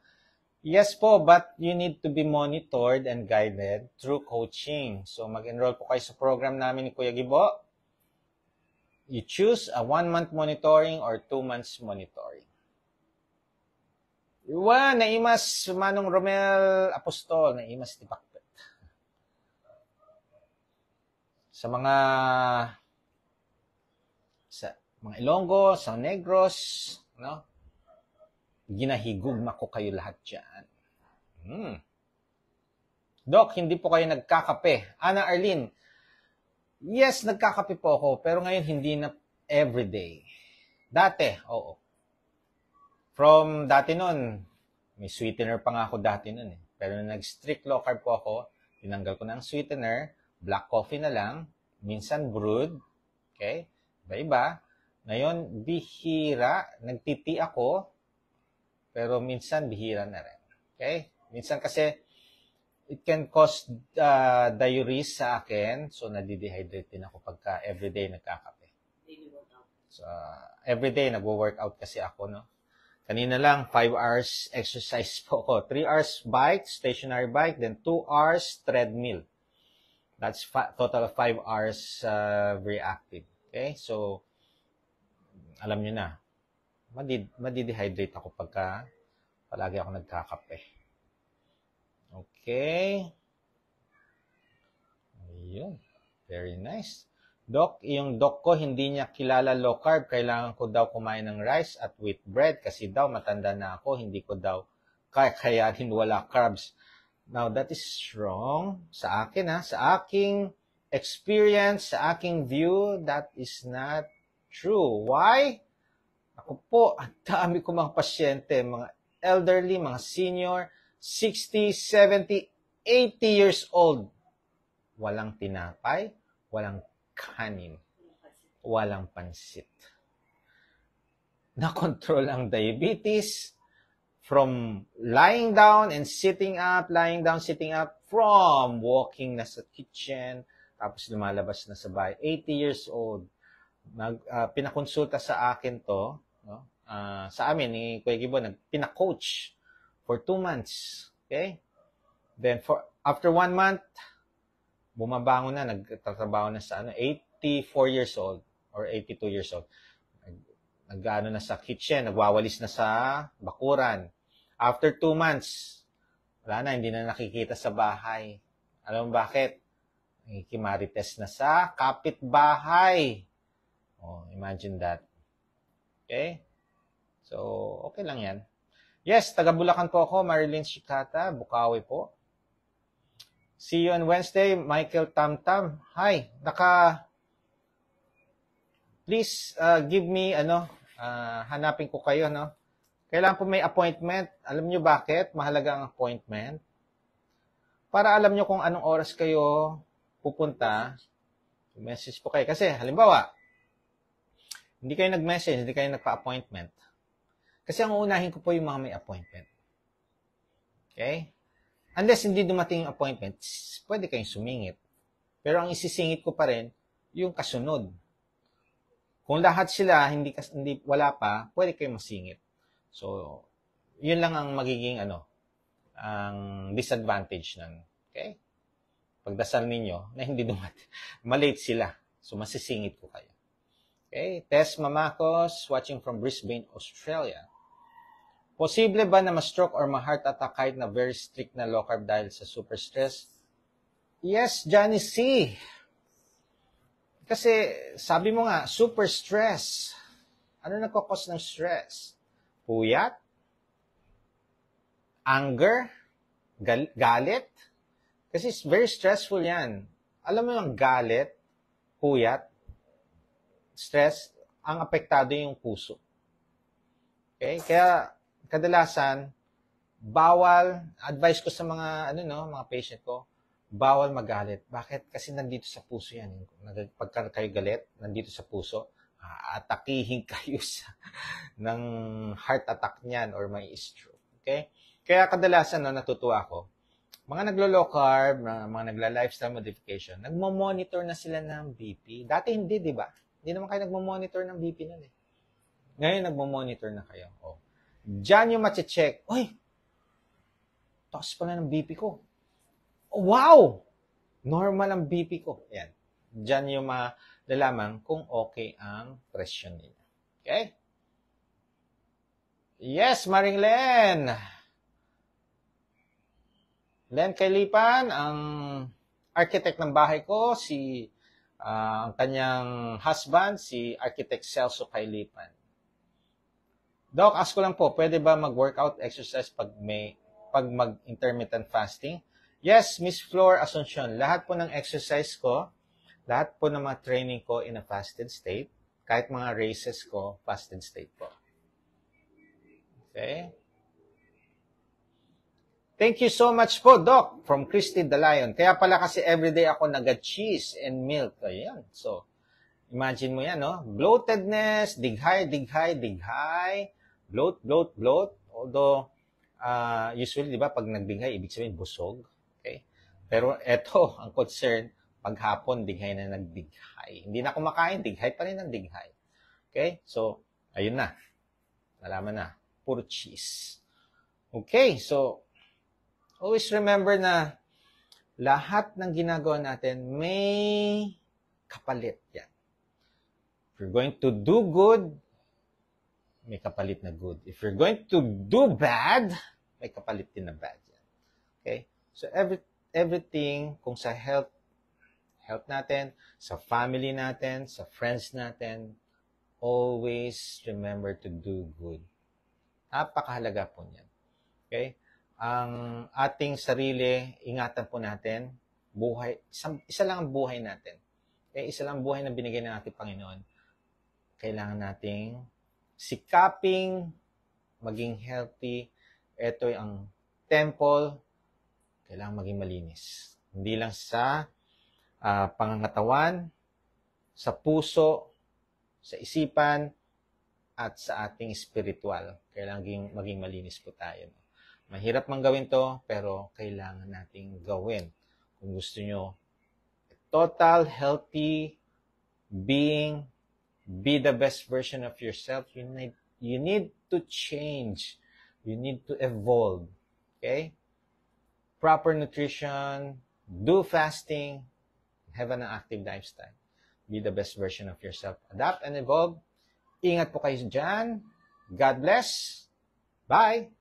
Yes po, but you need to be monitored and guided through coaching. So, mag-enroll po kayo sa program namin ni Kuya Gibo. You choose a 1-month monitoring or 2 months monitoring. Naimas Manong Romel Apostol, naimas ni Bakbet. Sa mga Ilonggo, sa Negros, no? Ginahigugma ko kayo lahat dyan. Doc, hindi po kayo nagkakape. Ana Arlene, yes, nagkakape po ako, pero ngayon hindi na everyday. Dati, oo. From dati nun, may sweetener pa nga ako dati nun eh. Pero nag-strict low carb po ako, tinanggal ko ng sweetener, black coffee na lang, minsan brewed, okay? Iba-iba. Ngayon, bihira, nagtiti ako, pero minsan bihira na rin. Okay? Minsan kasi, it can cause diuresis sa akin, so nadidehydrate din ako pagka everyday nagkakape. So, everyday nagwo-workout kasi ako, no? Kanina lang, 5 hours exercise po ako. 3 hours bike, stationary bike, then 2 hours treadmill. That's total of 5 hours very active. Okay? So, alam nyo na, madidehydrate ako pagka palagi ako nagkakape. Okay. Ayun. Very nice. Doc, yung doc ko, hindi niya kilala low carb. Kailangan ko daw kumain ng rice at wheat bread kasi daw matanda na ako. Hindi ko daw kakayanin wala carbs. Now, that is wrong. Sa akin, ha? Sa aking experience, sa aking view, that is not true. Why? Ako po, ang dami ko mga pasyente, mga elderly, mga senior, 60, 70, 80 years old. Walang tinapay, walang kanin, walang pansit. Nakontrol ang diabetes from lying down and sitting up, lying down, sitting up, from walking na sa kitchen, tapos lumalabas na sa bahay. 80 years old. Pinakonsulta sa akin to, no? Sa amin, ni Kuya Gibo, pina-coach for 2 months. Okay? Then, after 1 month, bumabangon na, nagtatrabaho na sa 84 years old or 82 years old. nag-ano na sa kitchen, nagwawalis na sa bakuran. After 2 months, wala na, hindi na nakikita sa bahay. Alam mo bakit? Nakikimarites na sa kapitbahay. Oh, imagine that. Okay? So, okay lang yan. Yes, taga Bulacan po ako, Marilyn Shikata, Bukawi po. See you on Wednesday, Michael Tamtam. Hi, please give me, hanapin ko kayo, no? Kailangan po may appointment. Alam nyo bakit? Mahalaga ang appointment. Para alam nyo kung anong oras kayo pupunta, message po kayo. Kasi, halimbawa, hindi kayo nag-message, hindi kayo nagpa-appointment. Kasi ang uunahin ko po yung mga may appointment. Okay? Unless hindi dumating yung appointment, pwede kayong sumingit. Pero ang isisingit ko pa rin, yung kasunod. Kung lahat sila hindi wala pa, pwede kayong masingit. So, yun lang ang magiging ang disadvantage nun. Okay? Pagdasal ninyo na hindi dumating, malate sila. So, masisingit ko kayo. Okay? Tess Mamakos, watching from Brisbane, Australia. Posible ba na ma-stroke or ma-heart attack kahit na very strict na low carb dahil sa super stress? Yes, Johnny C. Kasi sabi mo nga, super stress. Ano nagkakos ng stress? Puyat? Anger? Galit? Kasi very stressful yan. Alam mo yung galit, puyat, stress, ang apektado yung puso. Okay? Kaya, kadalasan, bawal, advice ko sa mga, mga patient ko, bawal magalit. Bakit? Kasi nandito sa puso yan. Pagka kayo galit, nandito sa puso, atakihin kayo ng heart attack niyan or may stroke. Okay? Kaya kadalasan, natutuwa ako, mga naglo-low carb, mga nagla-lifestyle modification, nagmo-monitor na sila ng BP. Dati hindi, di ba? Hindi naman kayo nagmo-monitor ng BP nun eh. Ngayon, nagmo-monitor na kayo. Oh. Diyan yung mache-check. Uy, taas pala ng BP ko. Oh, wow! Normal ang BP ko. Yan. Diyan yung malalaman kung okay ang presyon niya. Okay? Yes, Maring Len. Len Kailipan, ang architect ng bahay ko, ang kanyang husband, si Architect Celso Kailipan. Doc, ask ko lang po, pwede ba mag-workout exercise pag mag-intermittent fasting? Yes, Miss Flor Asuncion, lahat po ng exercise ko, lahat po ng mga training ko in a fasted state, kahit mga races ko, fasted state po. Okay? Thank you so much po, Doc, from Christy the Lion. Kaya pala kasi everyday ako nag-cheese and milk. Ayan. So, imagine mo yan, no? Bloatedness, dighay, bloat. Although, usually, di ba, pag nagdighay, ibig sabihin busog. Okay? Pero eto, ang concern, paghapon, dighay na nagdighay. Hindi na kumakain, dighay pa rin ang dighay. Okay? So, ayun na. Nalaman na. Puro cheese. Okay, so, always remember na lahat ng ginagawa natin may kapalit yan. If you're going to do good, may kapalit na good. If you're going to do bad, may kapalit din na bad yan. Okay? So, everything, kung sa health natin, sa family natin, sa friends natin, always remember to do good. Napakahalaga po niyan. Okay? Ang ating sarili, ingatan po natin, buhay, isa lang ang buhay natin. Okay? Isa lang ang buhay na binigay ng ating Panginoon. Kailangan nating sikaping maging healthy. Ito ang temple, kailangan maging malinis. Hindi lang sa pangangatawan, sa puso, sa isipan, at sa ating spiritual. Kailangan maging malinis po tayo. Mahirap man gawin to, pero kailangan nating gawin. Kung gusto nyo, total, healthy being, be the best version of yourself, you need to change. You need to evolve. Okay? Proper nutrition, do fasting, have an active lifestyle. Be the best version of yourself. Adapt and evolve. Ingat po kayo dyan. God bless. Bye!